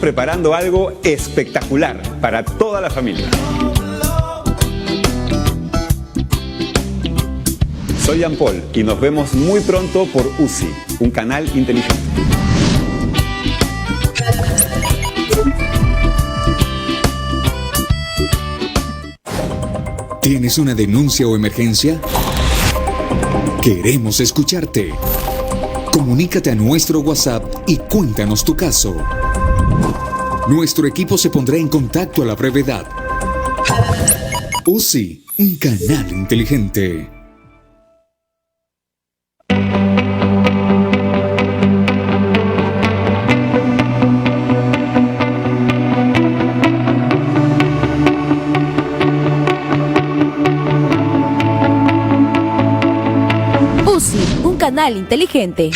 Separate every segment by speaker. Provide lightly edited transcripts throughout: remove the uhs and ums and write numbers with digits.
Speaker 1: preparando algo espectacular para toda la familia. Soy Jean Paul y nos vemos muy pronto por UCI, un canal inteligente.
Speaker 2: ¿Tienes una denuncia o emergencia? Queremos escucharte. Comunícate a nuestro WhatsApp y cuéntanos tu caso. Nuestro equipo se pondrá en contacto a la brevedad. UCI, un canal inteligente.
Speaker 3: Canal inteligente.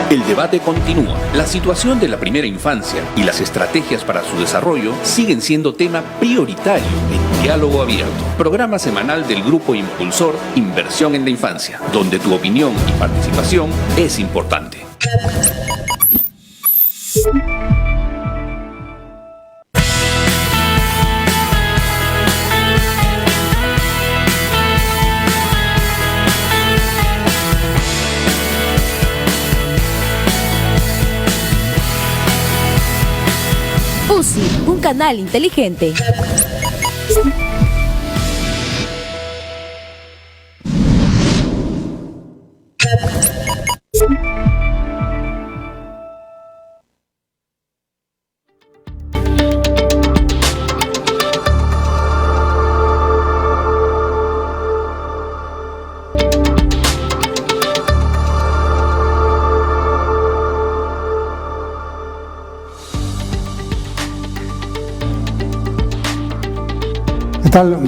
Speaker 4: El debate continúa. La situación de la primera infancia y las estrategias para su desarrollo siguen siendo tema prioritario en Diálogo Abierto, programa semanal del Grupo Impulsor Inversión en la Infancia, donde tu opinión y participación es importante.
Speaker 3: UCI, un canal inteligente.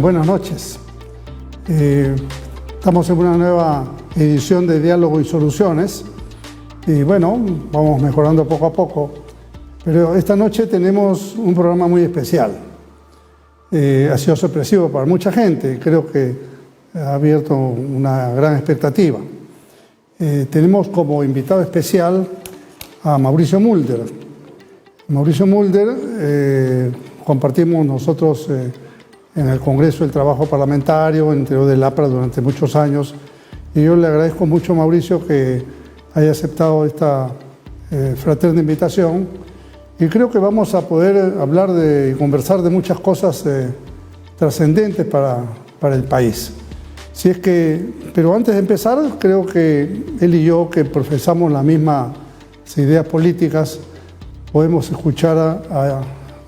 Speaker 5: Buenas noches. Estamos en una nueva edición de Diálogo y Soluciones y bueno, vamos mejorando poco a poco, pero esta noche tenemos un programa muy especial. Ha sido sorpresivo para mucha gente, creo que ha abierto una gran expectativa. Tenemos como invitado especial a Mauricio Mulder. Mauricio Mulder, compartimos nosotros en el Congreso del Trabajo Parlamentario, en interior del APRA durante muchos años. Y yo le agradezco mucho, Mauricio, que haya aceptado esta fraterna invitación. Y creo que vamos a poder hablar y conversar de muchas cosas trascendentes para el país. Pero antes de empezar, creo que él y yo, que profesamos las mismas ideas políticas, podemos escuchar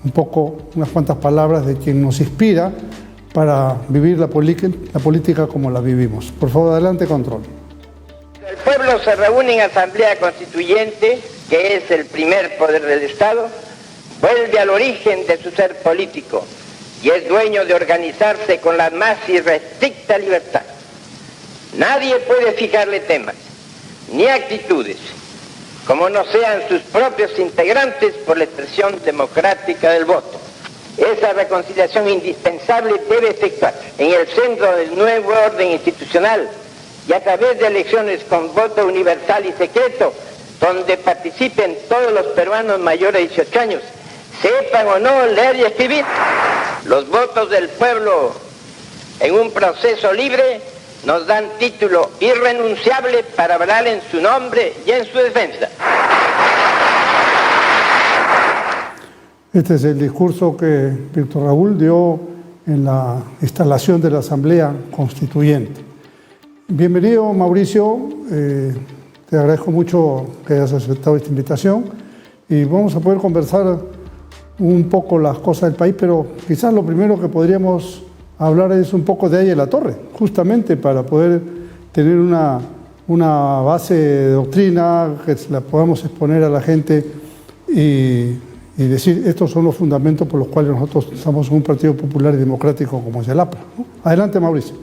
Speaker 5: un poco, unas cuantas palabras de quien nos inspira para vivir la política como la vivimos. Por favor, adelante, control.
Speaker 6: El pueblo se reúne en Asamblea Constituyente, que es el primer poder del Estado, vuelve al origen de su ser político y es dueño de organizarse con la más irrestricta libertad. Nadie puede fijarle temas ni actitudes como no sean sus propios integrantes por la expresión democrática del voto. Esa reconciliación indispensable debe efectuarse en el centro del nuevo orden institucional y a través de elecciones con voto universal y secreto, donde participen todos los peruanos mayores de 18 años, sepan o no leer y escribir. Los votos del pueblo en un proceso libre nos dan título irrenunciable para hablar en su nombre y en su defensa.
Speaker 5: Este es el discurso que Víctor Raúl dio en la instalación de la Asamblea Constituyente. Bienvenido, Mauricio. Te agradezco mucho que hayas aceptado esta invitación y vamos a poder conversar un poco las cosas del país, pero quizás lo primero que podríamos hablar es un poco de Aya la Torre, justamente para poder tener una base de doctrina que la podamos exponer a la gente y decir, estos son los fundamentos por los cuales nosotros somos un partido popular y democrático como es el APRA, ¿no? Adelante, Mauricio.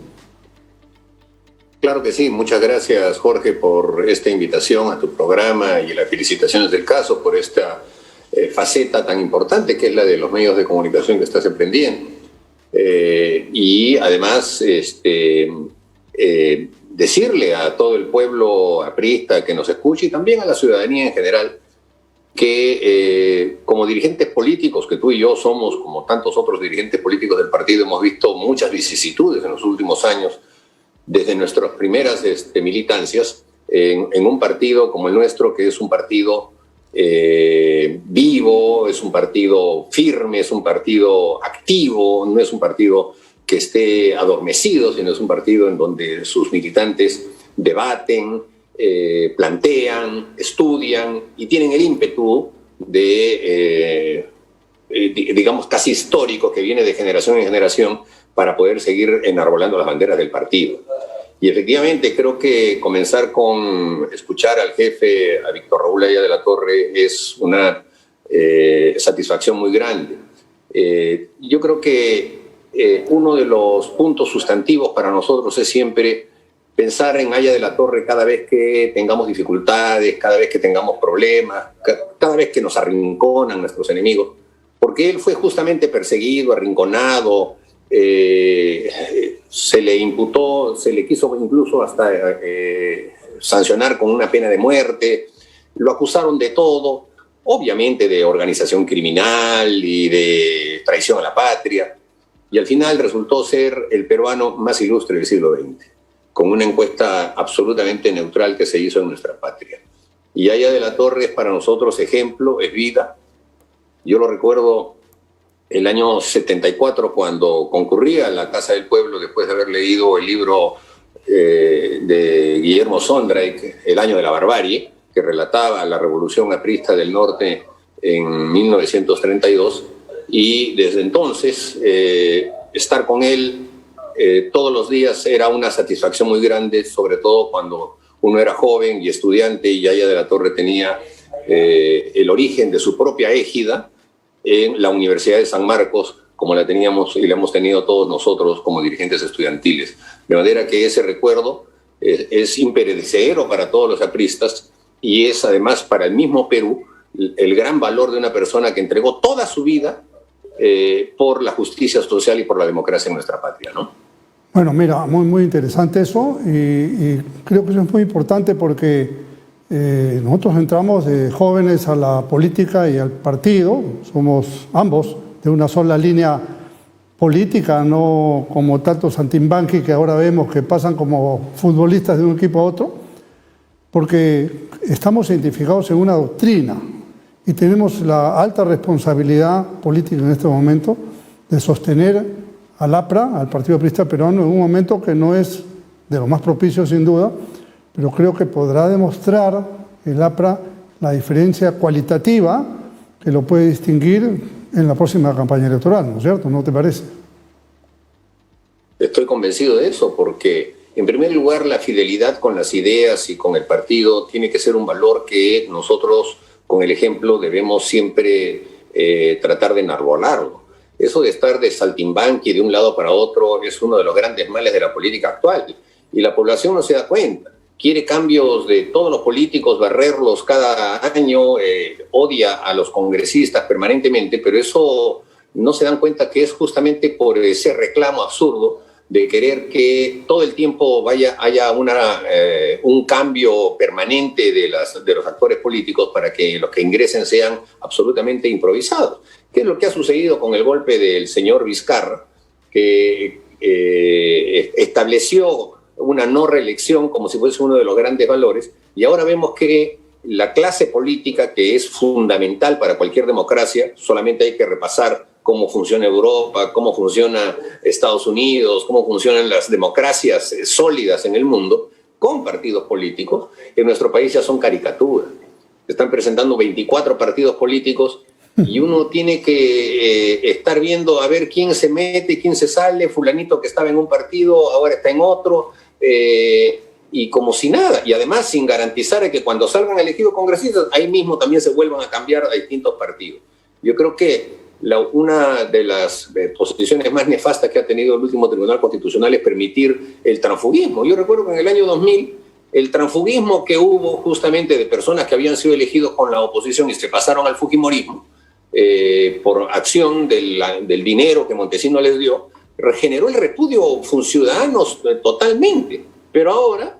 Speaker 7: Claro que sí, muchas gracias, Jorge, por esta invitación a tu programa y las felicitaciones del caso por esta faceta tan importante que es la de los medios de comunicación que estás emprendiendo. Y además decirle a todo el pueblo aprista que nos escuche y también a la ciudadanía en general que como dirigentes políticos, que tú y yo somos, como tantos otros dirigentes políticos del partido, hemos visto muchas vicisitudes en los últimos años, desde nuestras primeras militancias, en un partido como el nuestro, que es un partido vivo, es un partido firme, es un partido activo, no es un partido que esté adormecido, sino es un partido en donde sus militantes debaten, plantean, estudian y tienen el ímpetu digamos, casi histórico, que viene de generación en generación para poder seguir enarbolando las banderas del partido. Y efectivamente creo que comenzar con escuchar al jefe, a Víctor Raúl Haya de la Torre, es una satisfacción muy grande. Yo creo que uno de los puntos sustantivos para nosotros es siempre pensar en Haya de la Torre cada vez que tengamos dificultades, cada vez que tengamos problemas, cada vez que nos arrinconan nuestros enemigos, porque él fue justamente perseguido, arrinconado, se le imputó, se le quiso incluso hasta sancionar con una pena de muerte, lo acusaron de todo, obviamente de organización criminal y de traición a la patria, y al final resultó ser el peruano más ilustre del siglo XX, con una encuesta absolutamente neutral que se hizo en nuestra patria. Y Haya de la Torre es para nosotros ejemplo, es vida. Yo lo recuerdo el año 74, cuando concurrí a la Casa del Pueblo después de haber leído el libro de Guillermo Sondrake, El año de la barbarie, que relataba la revolución aprista del norte en 1932, y desde entonces estar con él todos los días era una satisfacción muy grande, sobre todo cuando uno era joven y estudiante, y Haya de la Torre tenía el origen de su propia égida en la Universidad de San Marcos, como la teníamos y la hemos tenido todos nosotros como dirigentes estudiantiles. De manera que ese recuerdo es imperecedero para todos los apristas, y es además para el mismo Perú el gran valor de una persona que entregó toda su vida por la justicia social y por la democracia en nuestra patria, ¿no?
Speaker 5: Bueno, mira, muy interesante eso, y creo que eso es muy importante porque nosotros entramos de jóvenes a la política y al partido, somos ambos de una sola línea política, no como tantos saltimbanquis que ahora vemos que pasan como futbolistas de un equipo a otro, porque estamos identificados en una doctrina y tenemos la alta responsabilidad política en este momento de sostener al APRA, al Partido Aprista Peruano, en un momento que no es de lo más propicio sin duda, pero creo que podrá demostrar el APRA la diferencia cualitativa que lo puede distinguir en la próxima campaña electoral, ¿no es cierto? ¿No te parece?
Speaker 7: Estoy convencido de eso, porque en primer lugar la fidelidad con las ideas y con el partido tiene que ser un valor que nosotros, con el ejemplo, debemos siempre tratar de enarbolarlo. Eso de estar de saltimbanqui de un lado para otro es uno de los grandes males de la política actual, y la población no se da cuenta. Quiere cambios de todos los políticos, barrerlos cada año, odia a los congresistas permanentemente, pero eso no se dan cuenta que es justamente por ese reclamo absurdo de querer que todo el tiempo haya un cambio permanente de los actores políticos para que los que ingresen sean absolutamente improvisados. ¿Qué es lo que ha sucedido con el golpe del señor Vizcarra, que estableció una no reelección como si fuese uno de los grandes valores, y ahora vemos que la clase política, que es fundamental para cualquier democracia, solamente hay que repasar cómo funciona Europa, cómo funciona Estados Unidos, cómo funcionan las democracias sólidas en el mundo, con partidos políticos, en nuestro país ya son caricaturas. Se están presentando 24 partidos políticos y uno tiene que estar viendo a ver quién se mete, quién se sale, fulanito que estaba en un partido ahora está en otro, y como si nada, y además sin garantizar que cuando salgan elegidos congresistas, ahí mismo también se vuelvan a cambiar a distintos partidos. Yo creo que una de las posiciones más nefastas que ha tenido el último Tribunal Constitucional es permitir el transfugismo. Yo recuerdo que en el año 2000, el transfugismo que hubo justamente de personas que habían sido elegidos con la oposición y se pasaron al fujimorismo, por acción del dinero que Montesinos les dio, generó el repudio ciudadanos totalmente. Pero ahora,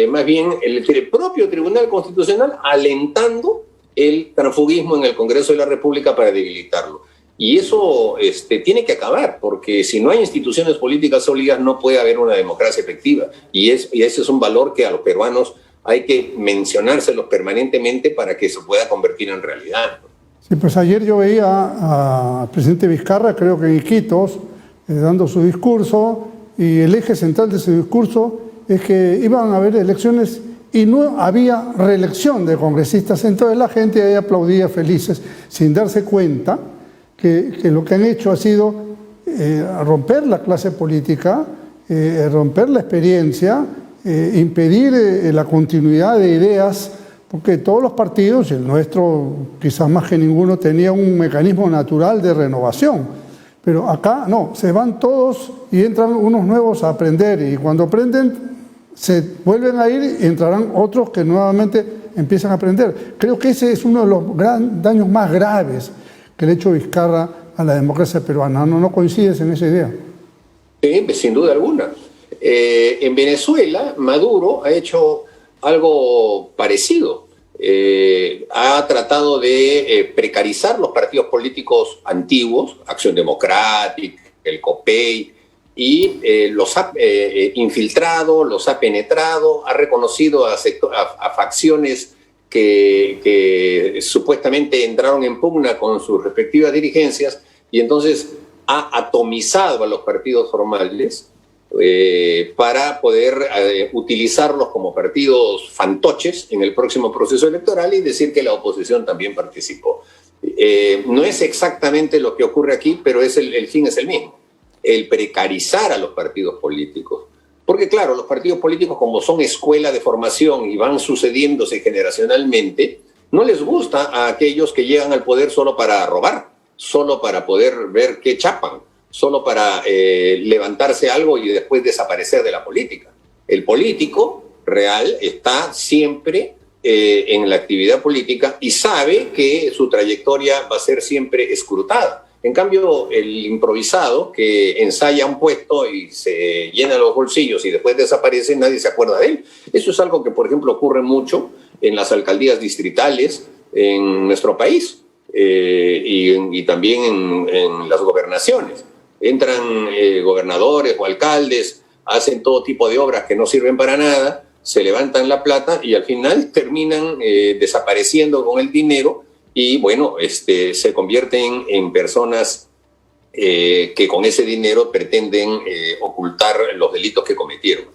Speaker 7: más bien, el propio Tribunal Constitucional alentando el transfugismo en el Congreso de la República para debilitarlo. Y eso tiene que acabar, porque si no hay instituciones políticas sólidas no puede haber una democracia efectiva. Y ese es un valor que a los peruanos hay que mencionárselos permanentemente para que se pueda convertir en realidad.
Speaker 5: Sí, pues ayer yo veía al presidente Vizcarra, creo que en Iquitos, dando su discurso, y el eje central de su discurso es que iban a haber elecciones y no había reelección de congresistas. Entonces la gente ahí aplaudía felices, sin darse cuenta que lo que han hecho ha sido romper la clase política, romper la experiencia, impedir la continuidad de ideas, porque todos los partidos, y el nuestro quizás más que ninguno, tenía un mecanismo natural de renovación. Pero acá no, se van todos y entran unos nuevos a aprender, y cuando aprenden se vuelven a ir y entrarán otros que nuevamente empiezan a aprender. Creo que ese es uno de los daños más graves que le ha hecho Vizcarra a la democracia peruana. ¿No coincides en esa idea?
Speaker 7: Sí, sin duda alguna. En Venezuela, Maduro ha hecho algo parecido. Ha tratado de precarizar los partidos políticos antiguos, Acción Democrática, el COPEI, y los ha infiltrado, los ha penetrado, ha reconocido a facciones que supuestamente entraron en pugna con sus respectivas dirigencias, y entonces ha atomizado a los partidos formales para poder utilizarlos como partidos fantoches en el próximo proceso electoral y decir que la oposición también participó. No es exactamente lo que ocurre aquí, pero el fin es el mismo, el precarizar a los partidos políticos. Porque claro, los partidos políticos, como son escuela de formación y van sucediéndose generacionalmente, no les gusta a aquellos que llegan al poder solo para robar, solo para poder ver qué chapan, solo para levantarse algo y después desaparecer de la política. El político real está siempre en la actividad política y sabe que su trayectoria va a ser siempre escrutada. En cambio, el improvisado que ensaya un puesto y se llena los bolsillos y después desaparece, nadie se acuerda de él. Eso es algo que, por ejemplo, ocurre mucho en las alcaldías distritales en nuestro país y también en las gobernaciones. Entran gobernadores o alcaldes, hacen todo tipo de obras que no sirven para nada, se levantan la plata y al final terminan desapareciendo con el dinero y, bueno, se convierten en personas que con ese dinero pretenden ocultar los delitos que cometieron.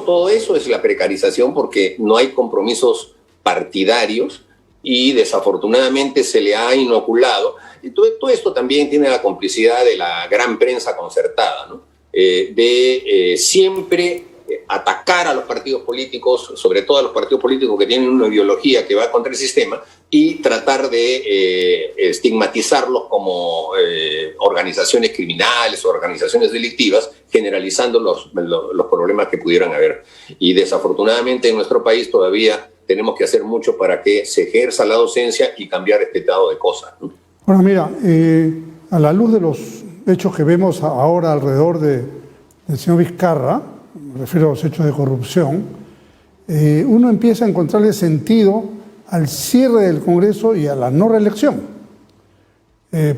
Speaker 7: Todo eso es la precarización, porque no hay compromisos partidarios y desafortunadamente se le ha inoculado. Y todo esto también tiene la complicidad de la gran prensa concertada, ¿no? De siempre atacar a los partidos políticos, sobre todo a los partidos políticos que tienen una ideología que va contra el sistema, y tratar de estigmatizarlos como organizaciones criminales o organizaciones delictivas, generalizando los problemas que pudieran haber. Y desafortunadamente en nuestro país todavía tenemos que hacer mucho para que se ejerza la docencia y cambiar este estado de cosas, ¿no?
Speaker 5: Bueno, mira, a la luz de los hechos que vemos ahora alrededor del señor Vizcarra, me refiero a los hechos de corrupción, uno empieza a encontrarle sentido al cierre del Congreso y a la no reelección.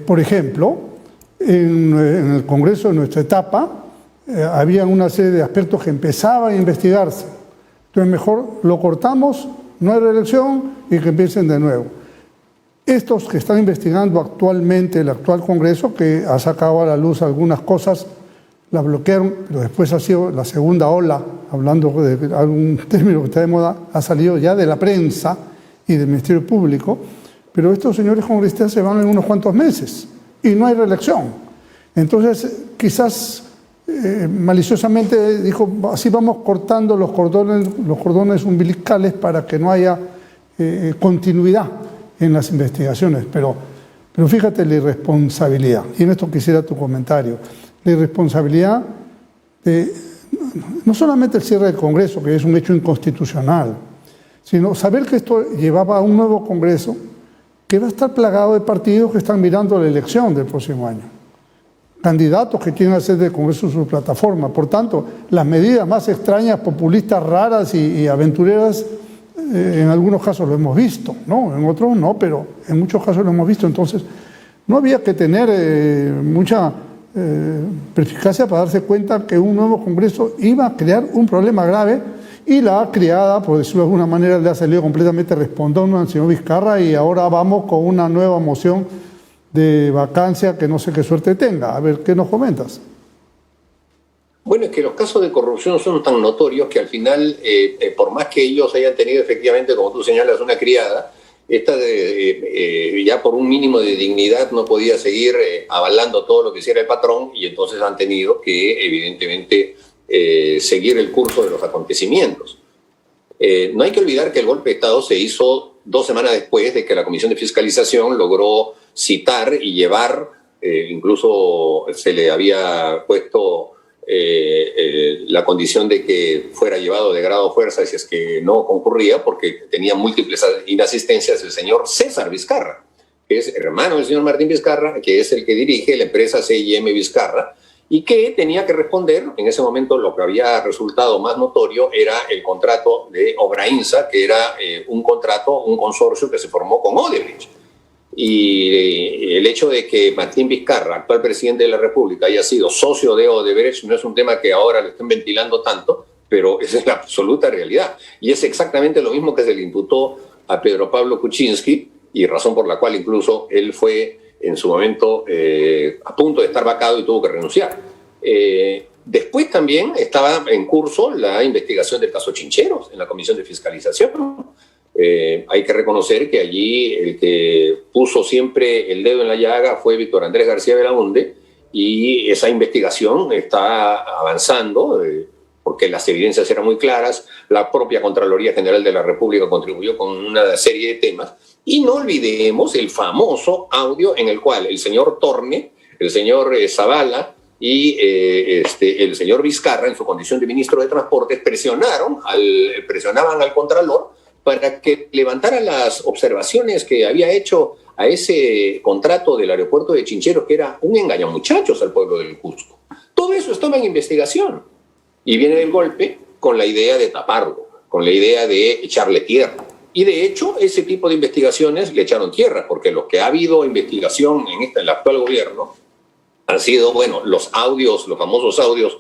Speaker 5: Por ejemplo, en el Congreso de nuestra etapa había una serie de aspectos que empezaban a investigarse. Entonces mejor lo cortamos, no hay reelección y que empiecen de nuevo. Estos que están investigando actualmente el actual Congreso, que ha sacado a la luz algunas cosas, la bloquearon, pero después ha sido la segunda ola, hablando de algún término que está de moda, ha salido ya de la prensa y del Ministerio Público, pero estos señores congresistas se van en unos cuantos meses y no hay reelección. Entonces, quizás maliciosamente dijo, así vamos cortando los cordones umbilicales para que no haya continuidad en las investigaciones. Pero fíjate la irresponsabilidad, y en esto quisiera tu comentario. La irresponsabilidad de no solamente el cierre del Congreso, que es un hecho inconstitucional, sino saber que esto llevaba a un nuevo Congreso que va a estar plagado de partidos que están mirando la elección del próximo año. candidatos que quieren hacer del Congreso su plataforma. Por tanto, las medidas más extrañas, populistas, raras y aventureras, en algunos casos lo hemos visto, ¿no? En otros no, pero en muchos casos lo hemos visto. Entonces, no había que tener mucha perspicacia para darse cuenta que un nuevo Congreso iba a crear un problema grave, y la criada, por decirlo de alguna manera, le ha salido completamente respondón al señor Vizcarra, y ahora vamos con una nueva moción de vacancia que no sé qué suerte tenga. A ver, ¿qué nos comentas?
Speaker 7: Bueno, es que los casos de corrupción son tan notorios que al final, por más que ellos hayan tenido efectivamente, como tú señalas, una criada, esta ya por un mínimo de dignidad no podía seguir avalando todo lo que hiciera el patrón, y entonces han tenido que, evidentemente, seguir el curso de los acontecimientos. No hay que olvidar que el golpe de Estado se hizo 2 semanas después de que la Comisión de Fiscalización logró citar y llevar, incluso se le había puesto la condición de que fuera llevado de grado fuerza si es que no concurría, porque tenía múltiples inasistencias, el señor César Vizcarra, que es hermano del señor Martín Vizcarra, que es el que dirige la empresa C&M Vizcarra, y que tenía que responder. En ese momento lo que había resultado más notorio era el contrato de Obrainsa, que era un consorcio que se formó con Odebrecht. Y el hecho de que Martín Vizcarra, actual presidente de la República, haya sido socio de Odebrecht no es un tema que ahora le estén ventilando tanto, pero esa es la absoluta realidad. Y es exactamente lo mismo que se le imputó a Pedro Pablo Kuczynski, y razón por la cual incluso él fue en su momento a punto de estar vacado y tuvo que renunciar. Después también estaba en curso la investigación del caso Chincheros en la Comisión de Fiscalización. Hay que reconocer que allí el que puso siempre el dedo en la llaga fue Víctor Andrés García Belaúnde, y esa investigación está avanzando porque las evidencias eran muy claras. La propia Contraloría General de la República contribuyó con una serie de temas. Y no olvidemos el famoso audio en el cual el señor Torne, el señor Zavala y el señor Vizcarra, en su condición de ministro de Transportes, presionaban al Contralor para que levantara las observaciones que había hecho a ese contrato del aeropuerto de Chincheros, que era un engañamuchachos al pueblo del Cusco. Todo eso estaba en investigación. Y viene el golpe con la idea de taparlo, con la idea de echarle tierra. Y de hecho, ese tipo de investigaciones le echaron tierra, porque lo que ha habido investigación en el actual gobierno han sido, bueno, los famosos audios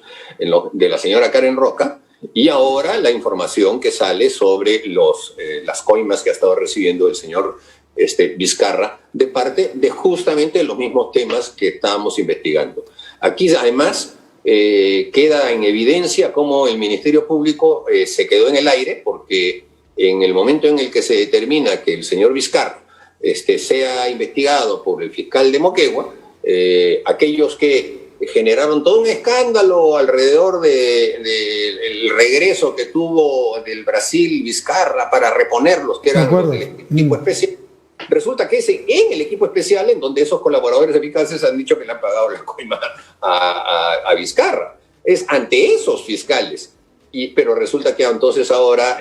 Speaker 7: de la señora Karen Roca, y ahora la información que sale sobre las coimas que ha estado recibiendo el señor Vizcarra, de parte de justamente los mismos temas que estábamos investigando. Aquí, además, queda en evidencia cómo el Ministerio Público se quedó en el aire, porque en el momento en el que se determina que el señor Vizcarra sea investigado por el fiscal de Moquegua, aquellos que generaron todo un escándalo alrededor del regreso que tuvo del Brasil Vizcarra para reponerlos, que eran los del equipo especial. Resulta que es en el equipo especial en donde esos colaboradores eficaces han dicho que le han pagado la coima a Vizcarra. Es ante esos fiscales. Pero resulta que entonces ahora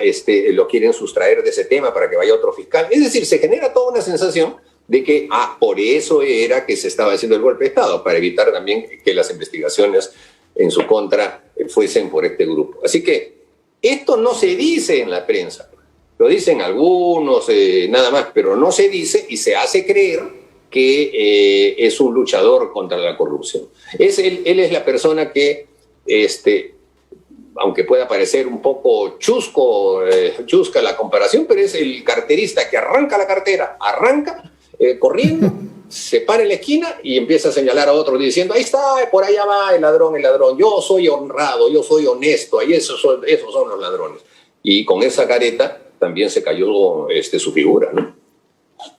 Speaker 7: lo quieren sustraer de ese tema para que vaya otro fiscal. Es decir, se genera toda una sensación de que por eso era que se estaba haciendo el golpe de Estado, para evitar también que las investigaciones en su contra fuesen por este grupo. Así que esto no se dice en la prensa, lo dicen algunos nada más, pero no se dice, y se hace creer que es un luchador contra la corrupción. Él es la persona que, aunque pueda parecer un poco chusca la comparación, pero es el carterista que arranca la cartera, corriendo, se para en la esquina y empieza a señalar a otro diciendo: ahí está, por allá va el ladrón, yo soy honrado, yo soy honesto, y esos son los ladrones. Y con esa careta también se cayó su figura, ¿no?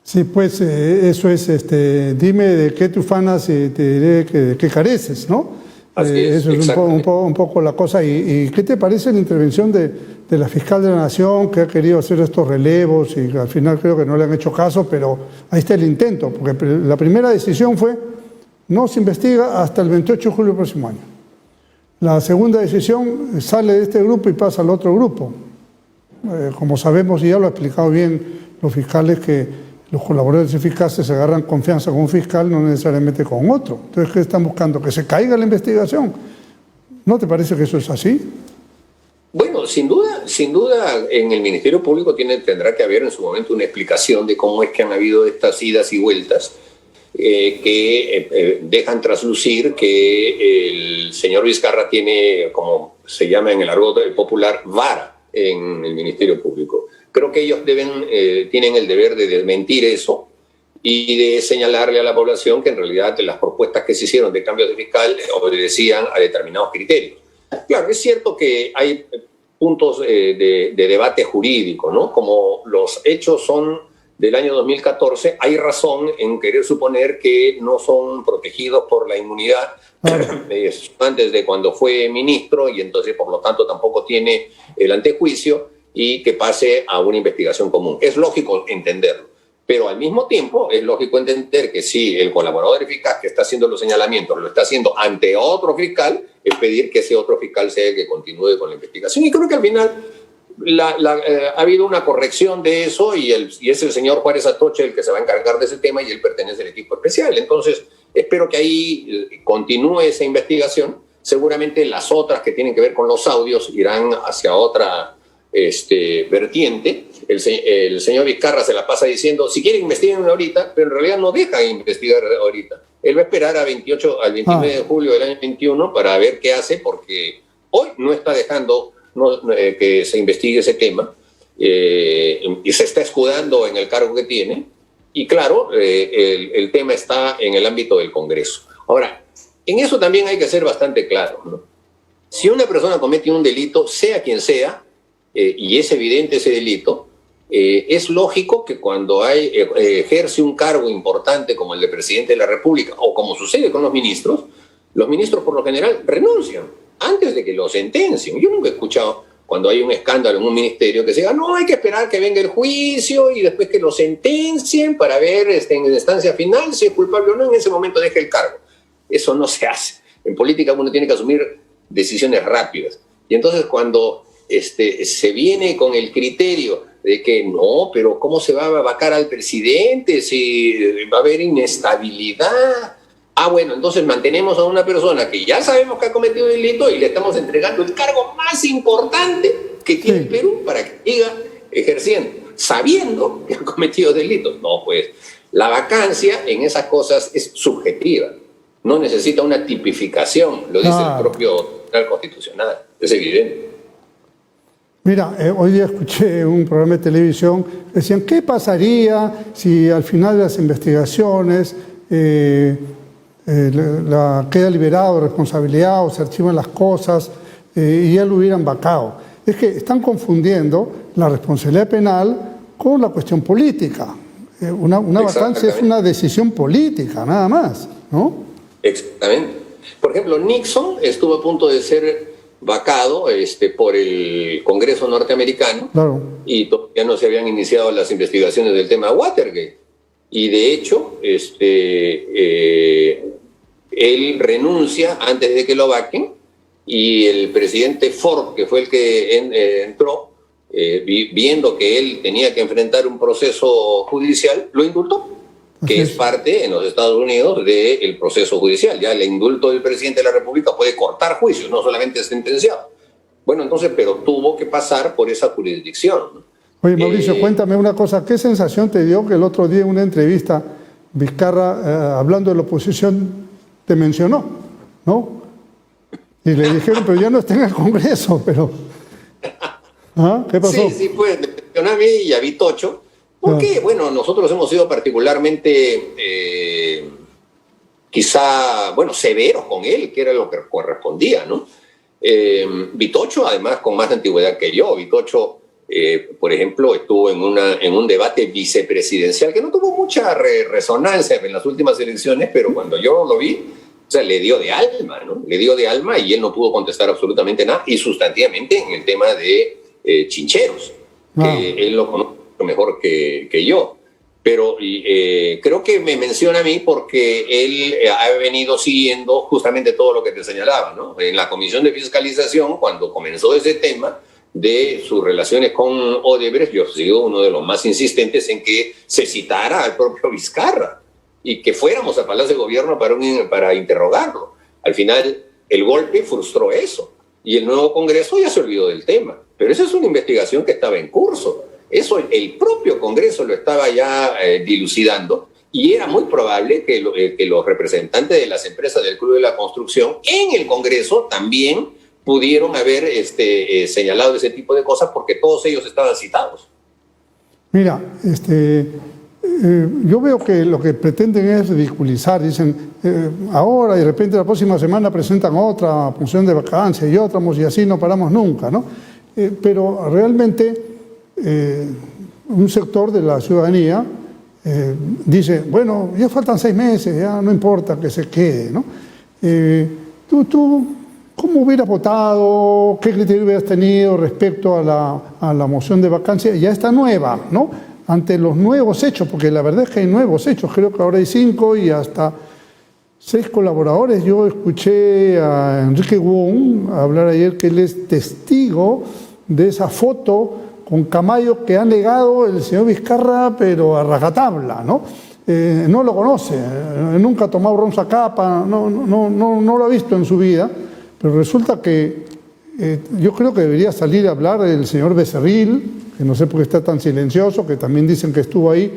Speaker 5: Sí, pues eso es, dime de qué te ufanas y te diré de qué careces, ¿no? Eso es un poco la cosa. ¿Y qué te parece la intervención de la fiscal de la Nación, que ha querido hacer estos relevos y al final creo que no le han hecho caso, pero ahí está el intento? Porque la primera decisión fue: no se investiga hasta el 28 de julio del próximo año. La segunda decisión sale de este grupo y pasa al otro grupo. Como sabemos, y ya lo ha explicado bien los fiscales, que los colaboradores eficaces se agarran confianza con un fiscal, no necesariamente con otro. Entonces, ¿qué están buscando? ¿Que se caiga la investigación? ¿No te parece que eso es así?
Speaker 7: Bueno, sin duda, en el Ministerio Público tendrá que haber en su momento una explicación de cómo es que han habido estas idas y vueltas que dejan traslucir que el señor Vizcarra tiene, como se llama en el argot popular, vara en el Ministerio Público. Creo que ellos tienen el deber de desmentir eso y de señalarle a la población que en realidad las propuestas que se hicieron de cambio de fiscal obedecían a determinados criterios. Claro, es cierto que hay puntos de debate jurídico, ¿no? Como los hechos son del año 2014, hay razón en querer suponer que no son protegidos por la inmunidad antes de cuando fue ministro y entonces por lo tanto tampoco tiene el antejuicio y que pase a una investigación común. Es lógico entenderlo, pero al mismo tiempo es lógico entender que si el colaborador eficaz que está haciendo los señalamientos lo está haciendo ante otro fiscal, es pedir que ese otro fiscal sea el que continúe con la investigación. Y creo que al final ha habido una corrección de eso y es el señor Juárez Atoche el que se va a encargar de ese tema y él pertenece al equipo especial. Entonces, espero que ahí continúe esa investigación. Seguramente las otras que tienen que ver con los audios irán hacia otra vertiente. El señor Vizcarra se la pasa diciendo, si quieren investiguen ahorita, pero en realidad no deja de investigar ahorita. Él va a esperar al 29 de julio del año 21 para ver qué hace, porque hoy no está dejando que se investigue ese tema y se está escudando en el cargo que tiene. Y claro, el tema está en el ámbito del Congreso. Ahora, en eso también hay que ser bastante claro, ¿no? Si una persona comete un delito, sea quien sea, y es evidente ese delito, es lógico que cuando ejerce un cargo importante como el de presidente de la República, o como sucede con los ministros por lo general renuncian antes de que lo sentencien. Yo nunca he escuchado cuando hay un escándalo en un ministerio que se diga, no, hay que esperar que venga el juicio y después que lo sentencien para ver en instancia final si es culpable o no, en ese momento deja el cargo. Eso no se hace. En política uno tiene que asumir decisiones rápidas. Y entonces cuando se viene con el criterio de que no, pero ¿cómo se va a vacar al presidente si va a haber inestabilidad? Bueno, entonces mantenemos a una persona que ya sabemos que ha cometido delito y le estamos entregando el cargo más importante que tiene el Perú para que siga ejerciendo, sabiendo que ha cometido delitos. No, pues la vacancia en esas cosas es subjetiva, no necesita una tipificación, lo dice el propio Tribunal Constitucional, es evidente.
Speaker 5: Mira, hoy día escuché un programa de televisión, decían, ¿qué pasaría si al final de las investigaciones queda liberado de responsabilidad o se archivan las cosas y ya lo hubieran vacado? Es que están confundiendo la responsabilidad penal con la cuestión política. Una vacancia es una decisión política, nada más, ¿no?
Speaker 7: Exactamente. Por ejemplo, Nixon estuvo a punto de ser vacado por el Congreso norteamericano, claro, y todavía no se habían iniciado las investigaciones del tema Watergate. Y de hecho, él renuncia antes de que lo vaquen y el presidente Ford, que fue el que entró, viendo que él tenía que enfrentar un proceso judicial, lo indultó, que es parte en los Estados Unidos del proceso judicial. Ya el indulto del presidente de la República puede cortar juicios, no solamente sentenciado. Bueno, entonces, pero tuvo que pasar por esa jurisdicción.
Speaker 5: Oye, Mauricio, cuéntame una cosa. ¿Qué sensación te dio que el otro día en una entrevista Vizcarra, hablando de la oposición, te mencionó, ¿no? Y le dijeron, pero ya no está en el Congreso, pero... ¿Ah? ¿Qué pasó?
Speaker 7: Sí, pues, me mencionó a mí y a Vitocho, porque, bueno, nosotros hemos sido particularmente, quizá, severos con él, que era lo que correspondía, ¿no? Vitocho, además, con más antigüedad que yo. Vitocho, por ejemplo, estuvo en un debate vicepresidencial que no tuvo mucha resonancia en las últimas elecciones, pero cuando yo lo vi, o sea, le dio de alma, ¿no? Le dio de alma y él no pudo contestar absolutamente nada, y sustantivamente en el tema de chincheros, que él lo conoce mejor que yo. Pero creo que me menciona a mí porque él ha venido siguiendo justamente todo lo que te señalaba, ¿no? En la Comisión de Fiscalización, cuando comenzó ese tema, de sus relaciones con Odebrecht, yo he sido uno de los más insistentes en que se citara al propio Vizcarra y que fuéramos a Palacio de Gobierno para interrogarlo. Al final, el golpe frustró eso y el nuevo Congreso ya se olvidó del tema. Pero esa es una investigación que estaba en curso. Eso el propio Congreso lo estaba ya dilucidando y era muy probable que los representantes de las empresas del Club de la Construcción en el Congreso también pudieron haber señalado ese tipo de cosas porque todos ellos estaban citados.
Speaker 5: Mira, yo veo que lo que pretenden es ridiculizar, dicen ahora y de repente la próxima semana presentan otra moción de vacancia y otra y así no paramos nunca, ¿no? Pero realmente un sector de la ciudadanía dice, bueno, ya faltan 6 meses, ya no importa que se quede, ¿no? ¿Tú cómo hubieras votado? ¿Qué criterio hubieras tenido respecto a la moción de vacancia? Ya está nueva, ¿no? Ante los nuevos hechos, porque la verdad es que hay nuevos hechos, creo que ahora hay 5 y hasta 6 colaboradores. Yo escuché a Enrique Wong hablar ayer que él es testigo de esa foto con Camayo que ha negado el señor Vizcarra, pero a rajatabla, ¿no? No lo conoce, nunca ha tomado ron Zacapa, no lo ha visto en su vida, pero resulta que yo creo que debería salir a hablar el señor Becerril, que no sé por qué está tan silencioso, que también dicen que estuvo ahí,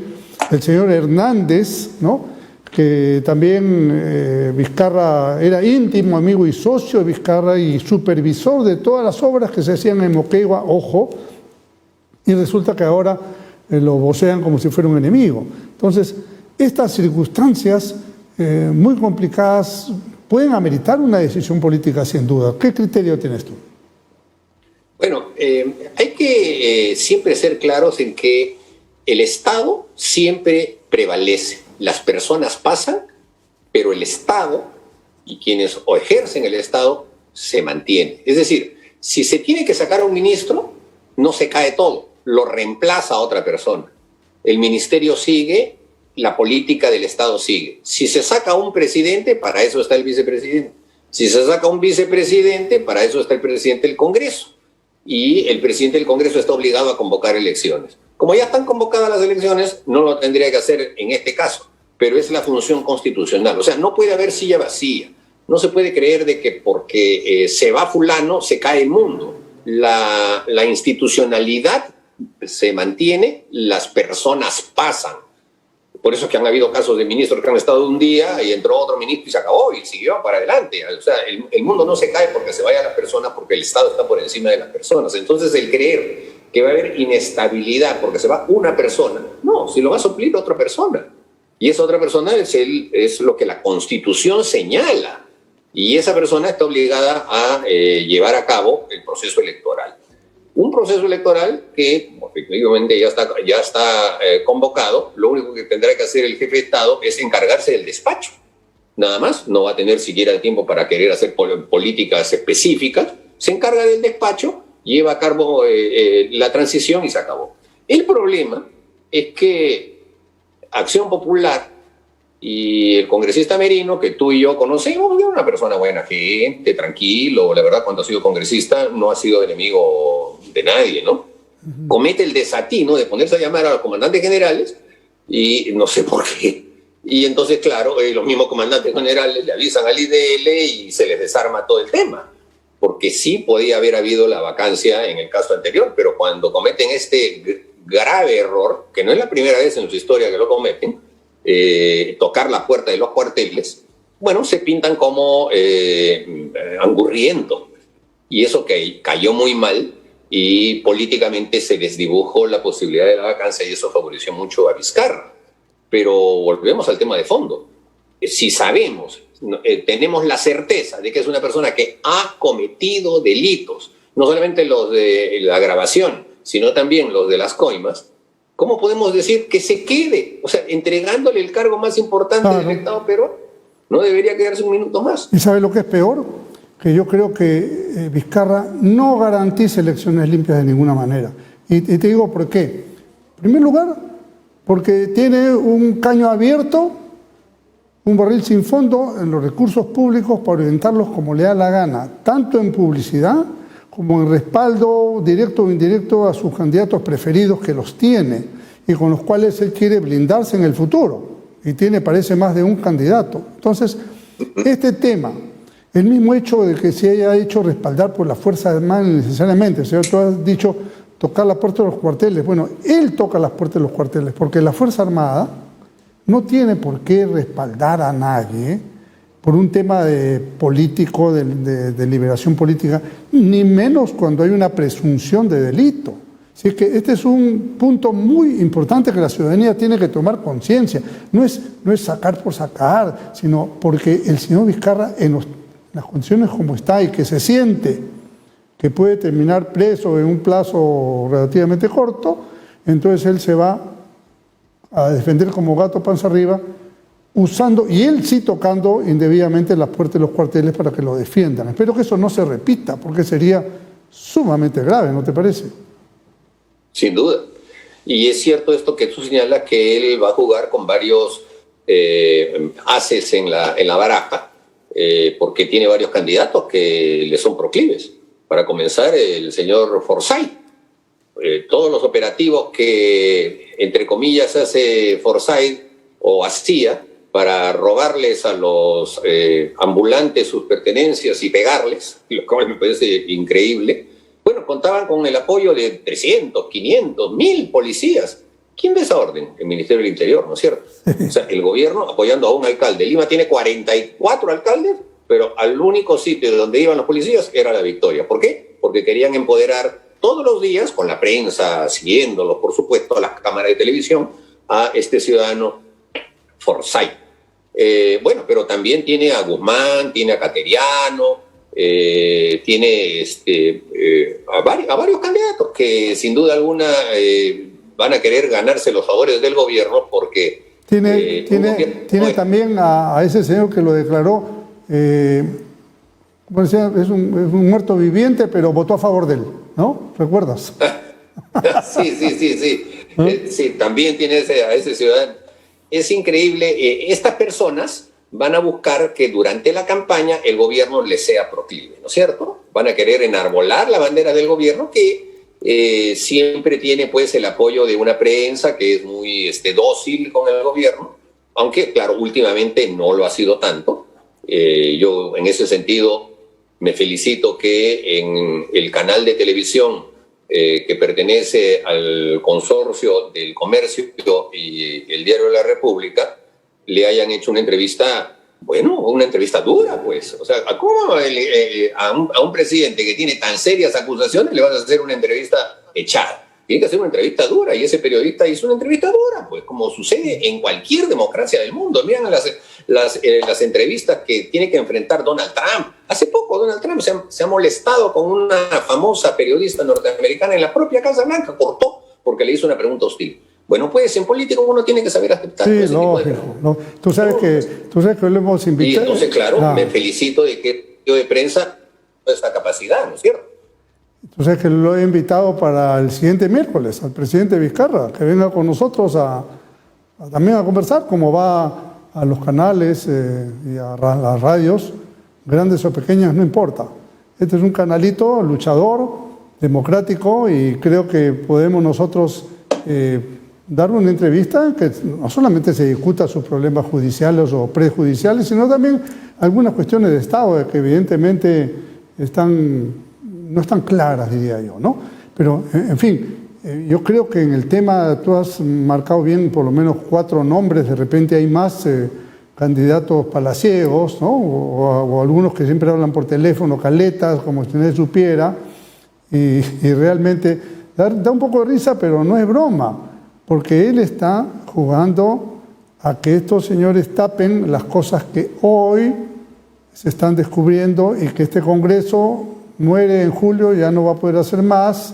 Speaker 5: el señor Hernández, ¿no? Que también Vizcarra era íntimo amigo y socio de Vizcarra y supervisor de todas las obras que se hacían en Moquegua, ojo, y resulta que ahora lo vocean como si fuera un enemigo. Entonces, estas circunstancias muy complicadas pueden ameritar una decisión política sin duda. ¿Qué criterio tienes tú?
Speaker 7: Bueno, hay que siempre ser claros en que el Estado siempre prevalece. Las personas pasan, pero el Estado y quienes ejercen el Estado se mantienen. Es decir, si se tiene que sacar a un ministro, no se cae todo, lo reemplaza a otra persona. El ministerio sigue, la política del Estado sigue. Si se saca a un presidente, para eso está el vicepresidente. Si se saca a un vicepresidente, para eso está el presidente del Congreso. Y el presidente del Congreso está obligado a convocar elecciones. Como ya están convocadas las elecciones, no lo tendría que hacer en este caso, pero es la función constitucional. O sea, no puede haber silla vacía. No se puede creer de que porque se va fulano, se cae el mundo. La institucionalidad se mantiene, las personas pasan. Por eso es que han habido casos de ministros que han estado un día y entró otro ministro y se acabó y siguió para adelante. O sea, el mundo no se cae porque se vaya la persona, porque el Estado está por encima de las personas. Entonces, el creer que va a haber inestabilidad porque se va una persona, no, si lo va a suplir otra persona. Y esa otra persona es lo que la Constitución señala. Y esa persona está obligada a llevar a cabo el proceso electoral. Un proceso electoral que efectivamente ya está convocado. Lo único que tendrá que hacer el jefe de Estado es encargarse del despacho. Nada más, no va a tener siquiera el tiempo para querer hacer políticas específicas. Se encarga del despacho, lleva a cabo la transición y se acabó. El problema es que Acción Popular y el congresista Merino, que tú y yo conocemos, es una persona buena gente, tranquilo, la verdad, cuando ha sido congresista no ha sido enemigo de nadie, ¿no? Comete el desatino de ponerse a llamar a los comandantes generales y no sé por qué. Y entonces, claro, los mismos comandantes generales le avisan al IDL y se les desarma todo el tema. Porque sí podía haber habido la vacancia en el caso anterior, pero cuando cometen este grave error, que no es la primera vez en su historia que lo cometen, tocar la puerta de los cuarteles, bueno, se pintan como angurrientos. Y eso que cayó muy mal y políticamente se desdibujó la posibilidad de la vacancia y eso favoreció mucho a Vizcarra. Pero volvemos al tema de fondo. Si sabemos, tenemos la certeza de que es una persona que ha cometido delitos, no solamente los de la grabación, sino también los de las coimas, ¿cómo podemos decir que se quede? O sea, entregándole el cargo más importante del Estado peruano, no debería quedarse un minuto más.
Speaker 5: ¿Y sabe lo que es peor? Que yo creo que Vizcarra no garantiza elecciones limpias de ninguna manera. Y te digo por qué. En primer lugar, porque tiene un caño abierto, un barril sin fondo en los recursos públicos para orientarlos como le da la gana, tanto en publicidad como en respaldo directo o indirecto a sus candidatos preferidos, que los tiene y con los cuales él quiere blindarse en el futuro. Y tiene, parece, más de un candidato. Entonces, este tema, el mismo hecho de que se haya hecho respaldar por la Fuerza Armada necesariamente, o sea, tú has dicho tocar la puerta de los cuarteles. Bueno, él toca las puertas de los cuarteles, porque la Fuerza Armada no tiene por qué respaldar a nadie por un tema político, de liberación política, ni menos cuando hay una presunción de delito. Así es que este es un punto muy importante que la ciudadanía tiene que tomar conciencia. No es sacar por sacar, sino porque el señor Vizcarra, en las condiciones como está y que se siente que puede terminar preso en un plazo relativamente corto, entonces él se va a defender como gato panza arriba, usando, y él sí tocando indebidamente las puertas de los cuarteles para que lo defiendan. Espero que eso no se repita, porque sería sumamente grave, ¿no te parece?
Speaker 7: Sin duda. Y es cierto esto que tú señalas, que él va a jugar con varios ases en la baraja, porque tiene varios candidatos que le son proclives. Para comenzar, el señor Forsyth. Todos los operativos que, entre comillas, hace Forsyth o hacía para robarles a los ambulantes sus pertenencias y pegarles, lo cual me parece increíble. Bueno, contaban con el apoyo de 300, 500, 1000 policías. ¿Quién da esa orden? El Ministerio del Interior, ¿no es cierto? O sea, el gobierno apoyando a un alcalde. Lima tiene 44 alcaldes, pero al único sitio donde iban los policías era La Victoria. ¿Por qué? Porque querían empoderar todos los días, con la prensa siguiéndolos, por supuesto, a las cámaras de televisión, a este ciudadano Forsyth. Bueno, pero también tiene a Guzmán, tiene a Cateriano, tiene a varios candidatos que sin duda alguna van a querer ganarse los favores del gobierno, porque...
Speaker 5: Tiene también a ese señor que lo declaró, bueno, es un muerto viviente, pero votó a favor de él, ¿no? ¿Recuerdas?
Speaker 7: Sí. Sí, también tiene a ese ciudadano. Es increíble. Estas personas van a buscar que durante la campaña el gobierno les sea proclive, ¿no es cierto? Van a querer enarbolar la bandera del gobierno, que siempre tiene pues el apoyo de una prensa que es muy dócil con el gobierno, aunque claro, últimamente no lo ha sido tanto. Yo en ese sentido me felicito que en el canal de televisión que pertenece al consorcio del comercio y el Diario de la República le hayan hecho una entrevista, bueno, una entrevista dura, pues. O sea, ¿cómo a un presidente que tiene tan serias acusaciones le vas a hacer una entrevista echada? Tiene que hacer una entrevista dura, y ese periodista hizo una entrevista dura, pues, como sucede en cualquier democracia del mundo. Miren las entrevistas que tiene que enfrentar Donald Trump. Hace poco Donald Trump se ha molestado con una famosa periodista norteamericana en la propia Casa Blanca, cortó porque le hizo una pregunta hostil. Bueno, pues en política uno tiene que saber aceptar.
Speaker 5: Sí, lógico. No. Tú sabes que lo hemos invitado.
Speaker 7: Y entonces, claro, me felicito de que el medio de prensa tenga esa capacidad, ¿no es cierto?
Speaker 5: Tú sabes que lo he invitado para el siguiente miércoles al presidente Vizcarra, que venga con nosotros también a conversar, cómo va a los canales y a las radios, grandes o pequeñas, no importa. Este es un canalito luchador, democrático, y creo que podemos nosotros dar una entrevista que no solamente se discuta sus problemas judiciales o prejudiciales, sino también algunas cuestiones de Estado que evidentemente no están claras, diría yo, ¿no? Pero, en fin, yo creo que en el tema tú has marcado bien por lo menos 4 nombres, de repente hay más candidatos palaciegos, ¿no? O algunos que siempre hablan por teléfono, caletas, como si nadie supiera, y realmente da un poco de risa, pero no es broma, porque él está jugando a que estos señores tapen las cosas que hoy se están descubriendo, y que este Congreso muere en julio, ya no va a poder hacer más.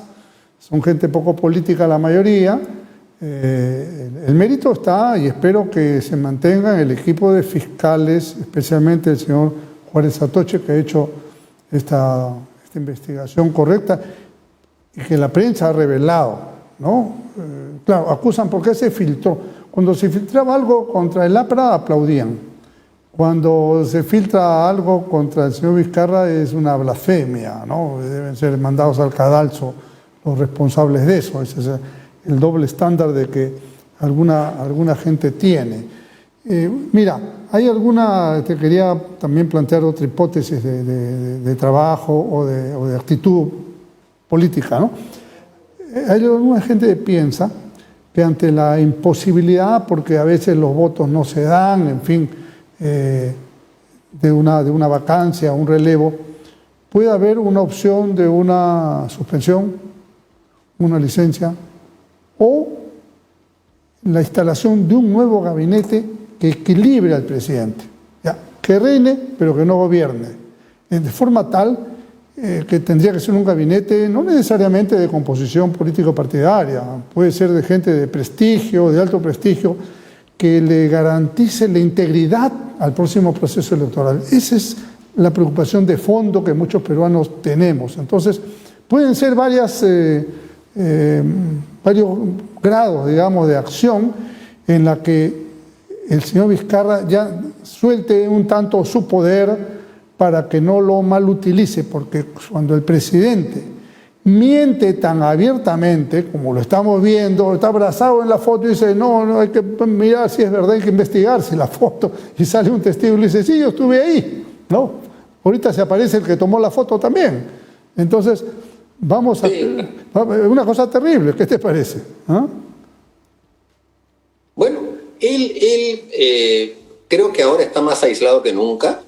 Speaker 5: Son gente poco política la mayoría. El mérito está, y espero que se mantenga en el equipo de fiscales, especialmente el señor Juárez Atoche, que ha hecho esta investigación correcta y que la prensa ha revelado, ¿no? Claro, acusan porque se filtró. Cuando se filtraba algo contra el APRA aplaudían. cuando se filtra algo contra el señor Vizcarra es una blasfemia, ¿no? Deben ser mandados al cadalso los responsables de eso. Ese es el doble estándar de que alguna gente tiene. Mira, te quería también plantear otra hipótesis de trabajo o de actitud política, ¿no? Hay alguna gente que piensa que ante la imposibilidad, porque a veces los votos no se dan, en fin, de una vacancia, un relevo, puede haber una opción de una suspensión, una licencia, o la instalación de un nuevo gabinete que equilibre al presidente, ya, que reine pero que no gobierne, de forma tal que tendría que ser un gabinete no necesariamente de composición político-partidaria, puede ser de gente de prestigio, de alto prestigio, que le garantice la integridad al próximo proceso electoral. Esa es la preocupación de fondo que muchos peruanos tenemos. Entonces, pueden ser varios grados, digamos, de acción en la que el señor Vizcarra ya suelte un tanto su poder para que no lo malutilice, porque cuando el presidente miente tan abiertamente, como lo estamos viendo, está abrazado en la foto y dice, no, hay que mirar si es verdad, hay que investigar si la foto, y sale un testigo y le dice, sí, yo estuve ahí, ¿no? Ahorita se aparece el que tomó la foto también. Entonces, vamos a... Una cosa terrible, ¿qué te parece? ¿Ah?
Speaker 7: Bueno, él creo que ahora está más aislado que nunca.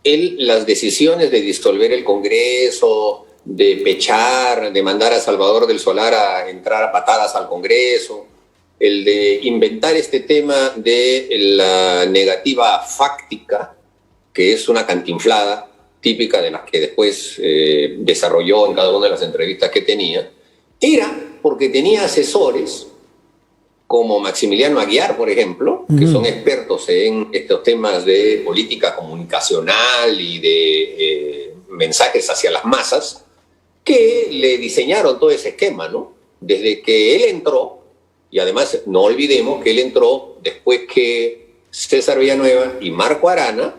Speaker 7: Las decisiones de disolver el Congreso, de pechar, de mandar a Salvador del Solar a entrar a patadas al Congreso, el de inventar este tema de la negativa fáctica, que es una cantinflada típica de las que después desarrolló en cada una de las entrevistas que tenía, era porque tenía asesores como Maximiliano Aguiar, por ejemplo, que son expertos en estos temas de política comunicacional y de mensajes hacia las masas, que le diseñaron todo ese esquema, ¿no? Desde que él entró, y además no olvidemos que él entró después que César Villanueva y Marco Arana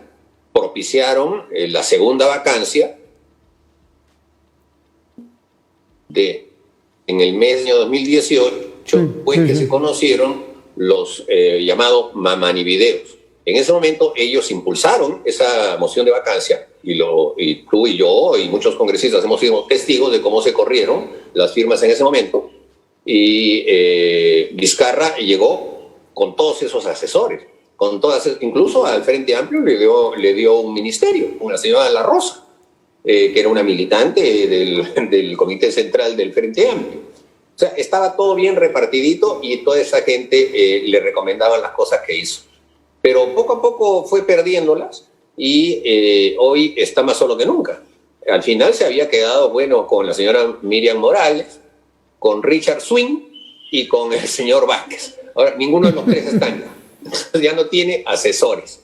Speaker 7: propiciaron la segunda vacancia en el mes de 2018, pues que se conocieron los llamados mamanivideos. En ese momento ellos impulsaron esa moción de vacancia y tú y yo y muchos congresistas hemos sido testigos de cómo se corrieron las firmas en ese momento, y Vizcarra llegó con todos esos asesores, incluso al Frente Amplio le dio un ministerio, con la señora La Rosa, que era una militante del Comité Central del Frente Amplio. O sea, estaba todo bien repartidito y toda esa gente le recomendaban las cosas que hizo. Pero poco a poco fue perdiéndolas y hoy está más solo que nunca. Al final se había quedado, bueno, con la señora Miriam Morales, con Richard Swing y con el señor Vázquez. Ahora, ninguno de los tres están. Ya no tiene asesores.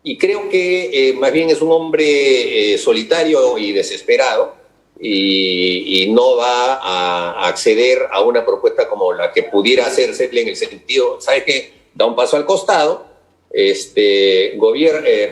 Speaker 7: Y creo que más bien es un hombre solitario y desesperado, y no va a acceder a una propuesta como la que pudiera hacerse en el sentido, ¿sabes qué? Da un paso al costado,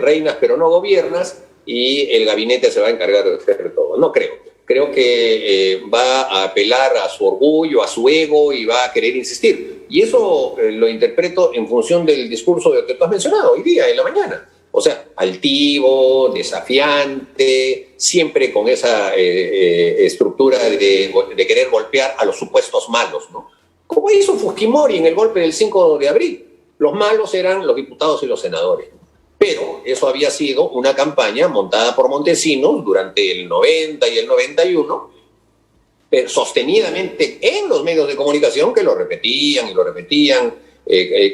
Speaker 7: reinas pero no gobiernas, y el gabinete se va a encargar de hacer todo. No creo. Creo que va a apelar a su orgullo, a su ego, y va a querer insistir. Y eso lo interpreto en función del discurso que tú has mencionado hoy día, en la mañana. O sea, altivo, desafiante, siempre con esa estructura de querer golpear a los supuestos malos, ¿no? Como hizo Fujimori en el golpe del 5 de abril. Los malos eran los diputados y los senadores. Pero eso había sido una campaña montada por Montesinos durante el 90 y el 91, sostenidamente en los medios de comunicación, que lo repetían y lo repetían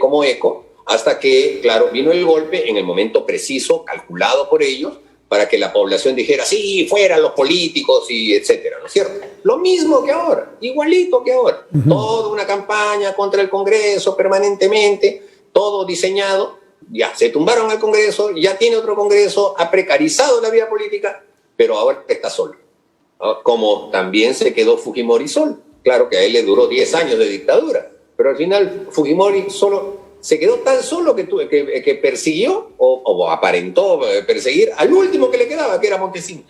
Speaker 7: como eco, hasta que, claro, vino el golpe en el momento preciso, calculado por ellos, para que la población dijera, sí, fueran los políticos, y etcétera, ¿no es cierto? Lo mismo que ahora, igualito que ahora. Toda una campaña contra el Congreso permanentemente, todo diseñado. Ya se tumbaron al Congreso, ya tiene otro Congreso, ha precarizado la vida política, pero ahora está solo. Como también se quedó Fujimori solo. Claro que a él le duró 10 años de dictadura, pero al final Fujimori solo se quedó tan solo que persiguió o aparentó perseguir al último que le quedaba, que era Montesinos.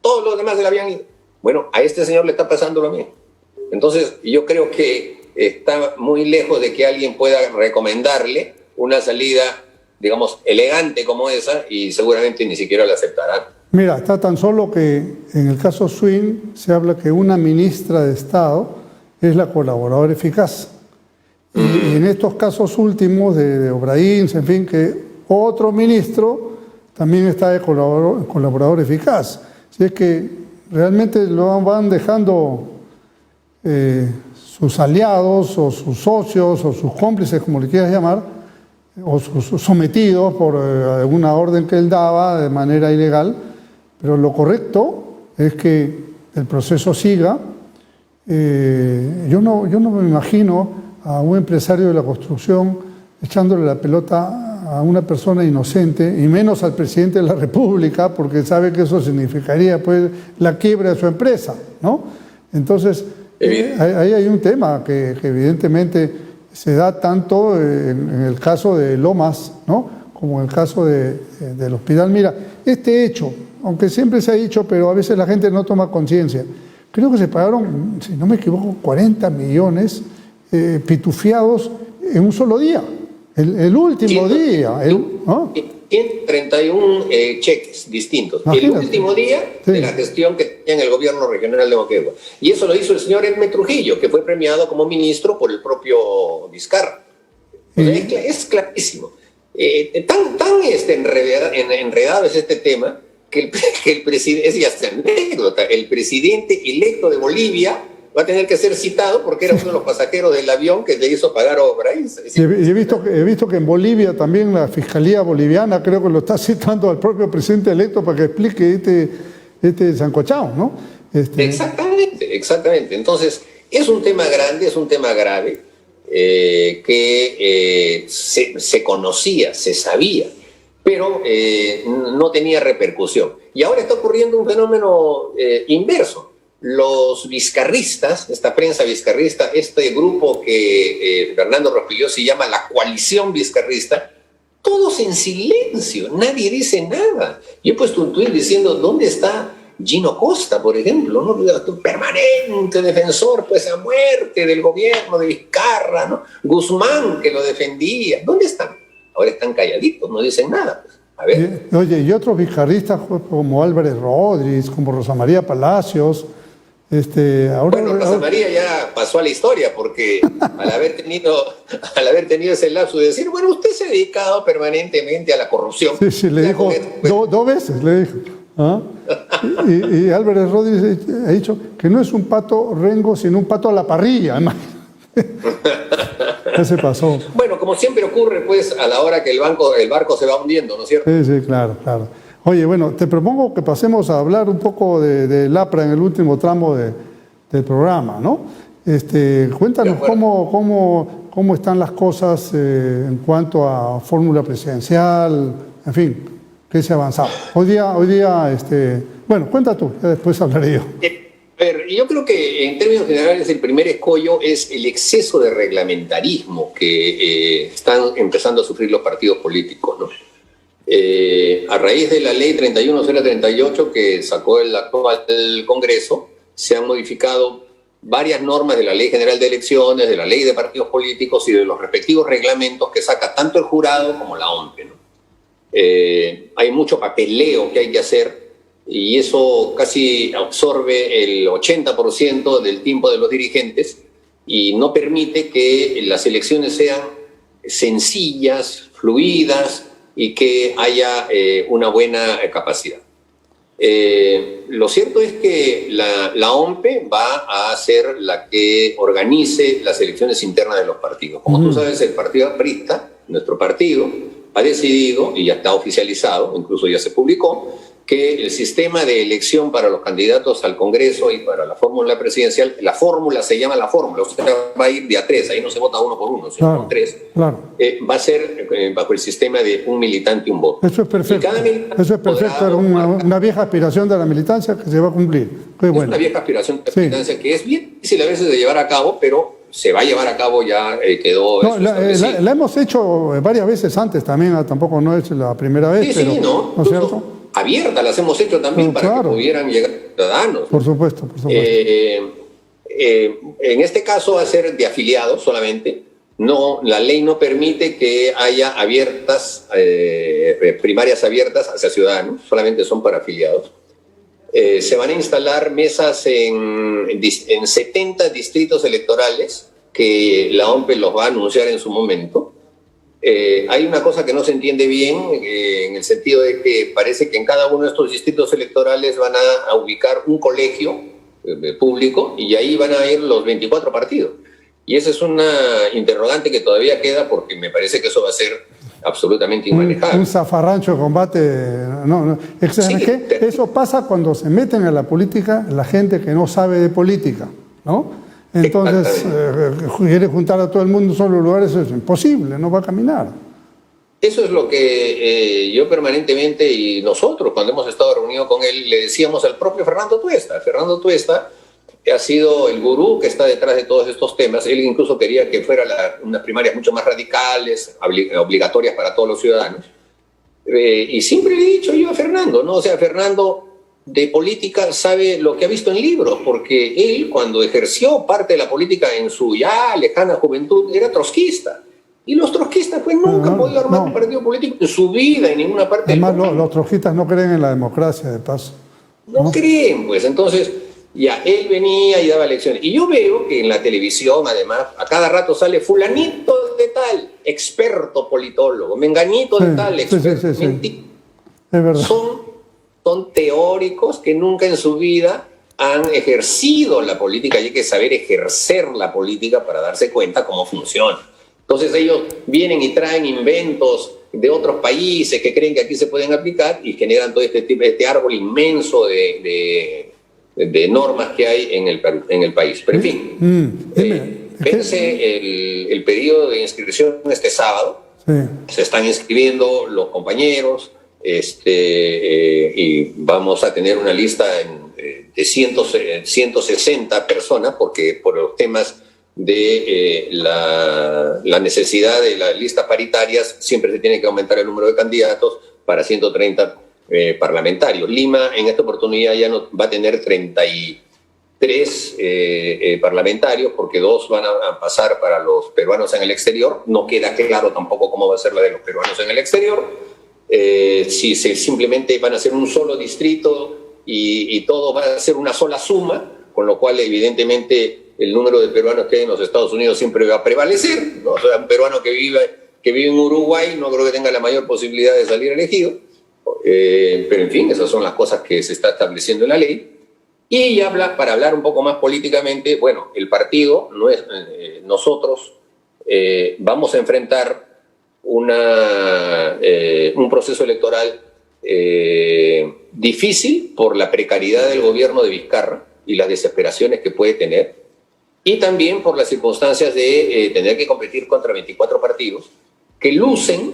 Speaker 7: Todos los demás se le habían ido. Bueno, a este señor le está pasando lo mismo. Entonces, yo creo que está muy lejos de que alguien pueda recomendarle una salida, digamos, elegante como esa, y seguramente ni siquiera la aceptarán.
Speaker 5: Mira, está tan solo que en el caso Swing se habla que una ministra de Estado es la colaboradora eficaz. Y en estos casos últimos de Obraín, en fin, que otro ministro también está de colaborador eficaz. Así es que realmente lo van dejando sus aliados o sus socios o sus cómplices, como le quieras llamar, o sus sometidos por alguna orden que él daba de manera ilegal, pero lo correcto es que el proceso siga. Yo no me imagino a un empresario de la construcción echándole la pelota a una persona inocente, y menos al presidente de la República, porque sabe que eso significaría pues la quiebra de su empresa, ¿no? Entonces, ahí hay un tema que evidentemente se da tanto en el caso de Lomas, ¿no?, como en el caso del hospital. Mira, este hecho, aunque siempre se ha dicho, pero a veces la gente no toma conciencia, creo que se pagaron, si no me equivoco, 40 millones pitufiados en un solo día, el último día. ¿No?
Speaker 7: 131 cheques distintos.
Speaker 5: Imagínate.
Speaker 7: El último día de la gestión que tenía en el gobierno regional de Moquegua. Y eso lo hizo el señor Edme Trujillo, que fue premiado como ministro por el propio Vizcarra. O sea, es clarísimo. Tan enredado es este tema que el presidente, es ya esta anécdota, el presidente electo de Bolivia va a tener que ser citado porque era uno de los pasajeros del avión que le hizo pagar a Obraín.
Speaker 5: He visto que en Bolivia también la Fiscalía Boliviana creo que lo está citando al propio presidente electo para que explique este sancochao, ¿no?
Speaker 7: Exactamente. Entonces, es un tema grande, es un tema grave, que se conocía, se sabía, pero no tenía repercusión. Y ahora está ocurriendo un fenómeno inverso. Los vizcarristas, esta prensa vizcarrista, este grupo que Fernando Rospigliosi llama la coalición vizcarrista, todos en silencio, nadie dice nada. Yo he puesto un tuit diciendo, ¿dónde está Gino Costa, por ejemplo? ¿No? Permanente defensor, pues a muerte del gobierno de Vizcarra, ¿no? Guzmán, que lo defendía. ¿Dónde están? Ahora están calladitos, no dicen nada. Pues. A ver.
Speaker 5: Oye, y otros vizcarristas como Álvarez Rodríguez, como Rosa María Palacios.
Speaker 7: Rosa María ya pasó a la historia porque al haber tenido ese lapso de decir, bueno, usted se ha dedicado permanentemente a la corrupción.
Speaker 5: Sí, le dijo dos veces, le dijo. ¿Ah? Y Álvarez Rodríguez ha dicho que no es un pato rengo, sino un pato a la parrilla. Ese pasó.
Speaker 7: Bueno, como siempre ocurre, pues, a la hora que el barco se va hundiendo, ¿no es cierto?
Speaker 5: Sí, claro. Oye, bueno, te propongo que pasemos a hablar un poco de Lapra en el último tramo del programa, ¿no? Cuéntanos cómo están las cosas en cuanto a fórmula presidencial, en fin, qué se ha avanzado. Hoy día, bueno, cuenta tú, ya después hablaré yo.
Speaker 7: A ver, yo creo que en términos generales el primer escollo es el exceso de reglamentarismo que están empezando a sufrir los partidos políticos, ¿no? A raíz de la ley 31038 que sacó el actual Congreso, se han modificado varias normas de la Ley General de Elecciones, de la Ley de Partidos Políticos y de los respectivos reglamentos que saca tanto el jurado como la OMPE, ¿no? Hay mucho papeleo que hay que hacer y eso casi absorbe el 80% del tiempo de los dirigentes y no permite que las elecciones sean sencillas, fluidas, y que haya una buena capacidad. Lo cierto es que la OMPE va a ser la que organice las elecciones internas de los partidos. Como tú sabes, el partido aprista, nuestro partido, ha decidido, y ya está oficializado, incluso ya se publicó, que el sistema de elección para los candidatos al Congreso y para la fórmula presidencial, la fórmula se llama la fórmula, o sea, va a ir de a tres, ahí no se vota uno por uno, sino con tres, va a ser bajo el sistema de un militante y un voto.
Speaker 5: Eso es perfecto, era una vieja aspiración de la militancia que se va a cumplir.
Speaker 7: Es una vieja aspiración de la militancia que es bien difícil a veces de llevar a cabo, pero se va a llevar a cabo, ya quedó
Speaker 5: No,
Speaker 7: establecido.
Speaker 5: la hemos hecho varias veces antes también, tampoco no es la primera vez,
Speaker 7: Sí,
Speaker 5: pero,
Speaker 7: sí, ¿no?
Speaker 5: ¿no es cierto?
Speaker 7: Abierta las hemos hecho también para
Speaker 5: Claro.
Speaker 7: que pudieran llegar ciudadanos.
Speaker 5: Por supuesto, por supuesto.
Speaker 7: En este caso va a ser de afiliados solamente. No, la ley no permite que haya abiertas, primarias abiertas hacia ciudadanos, solamente son para afiliados. Se van a instalar mesas en 70 distritos electorales que la OMPE los va a anunciar en su momento. Hay una cosa que no se entiende bien, en el sentido de que parece que en cada uno de estos distritos electorales van a ubicar un colegio público y ahí van a ir los 24 partidos. Y esa es una interrogante que todavía queda, porque me parece que eso va a ser absolutamente inmanejable.
Speaker 5: Un zafarrancho de combate. No. ¿Saben
Speaker 7: Sí,
Speaker 5: qué? Eso pasa cuando se meten a la política la gente que no sabe de política, ¿no? Entonces, quiere juntar a todo el mundo en solo lugares, eso es imposible, no va a caminar.
Speaker 7: Eso es lo que yo permanentemente, y nosotros cuando hemos estado reunidos con él, le decíamos al propio Fernando Tuesta. Fernando Tuesta ha sido el gurú que está detrás de todos estos temas. Él incluso quería que fueran unas primarias mucho más radicales, obligatorias para todos los ciudadanos. Y siempre le he dicho yo a Fernando, ¿no? O sea, Fernando de política sabe lo que ha visto en libros, porque él, cuando ejerció parte de la política en su ya lejana juventud, era trotskista. Y los trotskistas pues nunca han podido armar un partido político en su vida, en ninguna parte del
Speaker 5: Además,
Speaker 7: mundo.
Speaker 5: los trotskistas no creen en la democracia, de paso.
Speaker 7: No creen, pues. Entonces, ya, él venía y daba lecciones. Y yo veo que en la televisión, además, a cada rato sale fulanito de tal, experto politólogo, menganito de tal, experto.
Speaker 5: Sí. Es verdad.
Speaker 7: Son teóricos que nunca en su vida han ejercido la política, y hay que saber ejercer la política para darse cuenta cómo funciona. Entonces ellos vienen y traen inventos de otros países que creen que aquí se pueden aplicar y generan todo este árbol inmenso de normas que hay en el país. Pero en fin, vence el periodo de inscripción este sábado.
Speaker 5: Sí.
Speaker 7: Se están inscribiendo los compañeros y vamos a tener una lista de 160 personas, porque por los temas de la necesidad de las listas paritarias siempre se tiene que aumentar el número de candidatos para 130 parlamentarios. Lima en esta oportunidad ya no va a tener 33 parlamentarios, porque 2 van a pasar para los peruanos en el exterior. No queda claro tampoco cómo va a ser la de los peruanos en el exterior. Si simplemente van a ser un solo distrito y todo va a ser una sola suma, con lo cual evidentemente el número de peruanos que hay en los Estados Unidos siempre va a prevalecer, ¿no? O sea, un peruano que vive en Uruguay no creo que tenga la mayor posibilidad de salir elegido. Pero en fin, esas son las cosas que se está estableciendo en la ley. Y ya para hablar un poco más políticamente, bueno, el partido, nosotros vamos a enfrentar un proceso electoral difícil por la precariedad del gobierno de Vizcarra y las desesperaciones que puede tener, y también por las circunstancias de tener que competir contra 24 partidos que lucen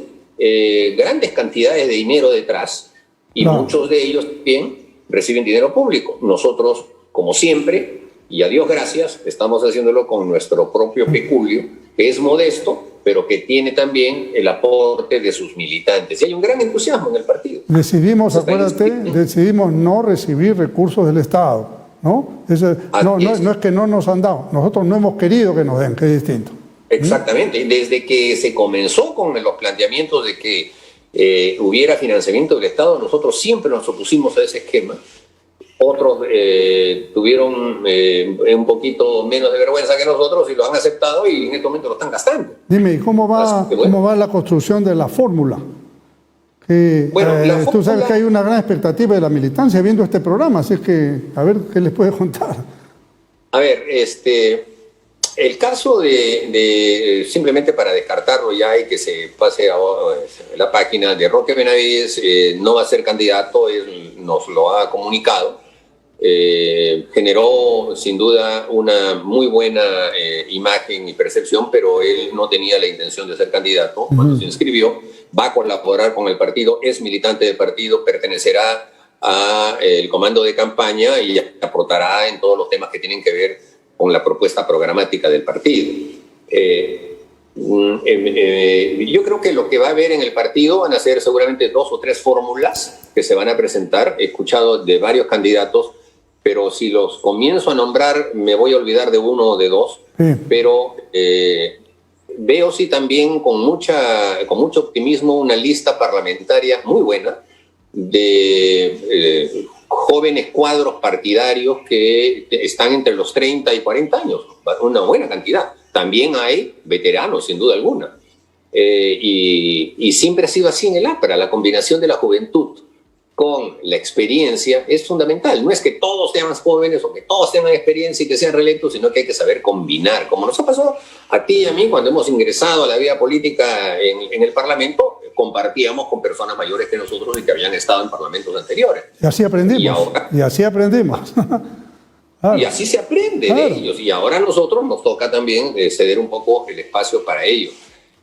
Speaker 7: grandes cantidades de dinero detrás, y muchos de ellos también reciben dinero público. Nosotros, como siempre, y a Dios gracias, estamos haciéndolo con nuestro propio peculio, que es modesto, pero que tiene también el aporte de sus militantes. Y hay un gran entusiasmo en el partido.
Speaker 5: Decidimos no recibir recursos del Estado, ¿no? No es que no nos han dado, nosotros no hemos querido que nos den, que es distinto.
Speaker 7: Exactamente. Desde que se comenzó con los planteamientos de que hubiera financiamiento del Estado, nosotros siempre nos opusimos a ese esquema. Otros tuvieron un poquito menos de vergüenza que nosotros y lo han aceptado, y en este momento lo están gastando.
Speaker 5: Dime, ¿y cómo va la construcción de la fórmula? Tú sabes que hay una gran expectativa de la militancia viendo este programa, así es que a ver qué les puede contar.
Speaker 7: A ver, el caso simplemente para descartarlo ya y que se pase a la página de Roque Benavides, no va a ser candidato, él nos lo ha comunicado. Generó sin duda una muy buena imagen y percepción, pero él no tenía la intención de ser candidato cuando se inscribió. Va a colaborar con el partido, es militante del partido, pertenecerá al comando de campaña y aportará en todos los temas que tienen que ver con la propuesta programática del partido. Yo creo que lo que va a haber en el partido van a ser seguramente 2 o 3 fórmulas que se van a presentar. He escuchado de varios candidatos, pero si los comienzo a nombrar me voy a olvidar de uno o de dos. Pero veo sí también con mucho optimismo una lista parlamentaria muy buena de jóvenes cuadros partidarios que están entre los 30 y 40 años, una buena cantidad. También hay veteranos, sin duda alguna. Y siempre ha sido así en el APRA, la combinación de la juventud con la experiencia es fundamental. No es que todos sean jóvenes o que todos tengan experiencia y que sean reelectos, sino que hay que saber combinar. Como nos ha pasado a ti y a mí cuando hemos ingresado a la vida política en el Parlamento, compartíamos con personas mayores que nosotros y que habían estado en parlamentos anteriores.
Speaker 5: Y así aprendimos. Y así aprendimos. Claro.
Speaker 7: Y así se aprende de ellos. Y ahora a nosotros nos toca también ceder un poco el espacio para ellos.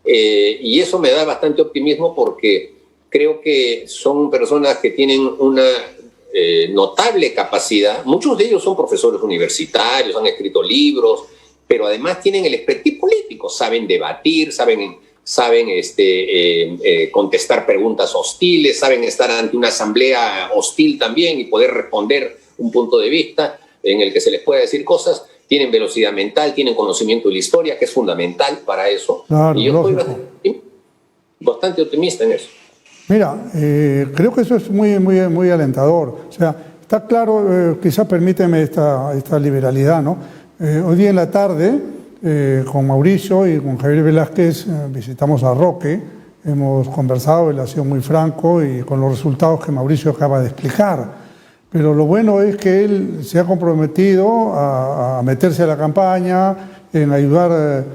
Speaker 7: Y eso me da bastante optimismo porque creo que son personas que tienen una notable capacidad. Muchos de ellos son profesores universitarios, han escrito libros, pero además tienen el expertise político. Saben debatir, saben contestar preguntas hostiles, saben estar ante una asamblea hostil también y poder responder un punto de vista en el que se les pueda decir cosas. Tienen velocidad mental, tienen conocimiento de la historia, que es fundamental para eso.
Speaker 5: Claro,
Speaker 7: y yo
Speaker 5: lógico.
Speaker 7: estoy bastante optimista en eso.
Speaker 5: Mira, creo que eso es muy alentador. O sea, está claro, quizás permíteme esta liberalidad, ¿no? Hoy día en la tarde, con Mauricio y con Javier Velázquez, visitamos a Roque, hemos conversado, él ha sido muy franco y con los resultados que Mauricio acaba de explicar. Pero lo bueno es que él se ha comprometido a meterse a la campaña, en ayudar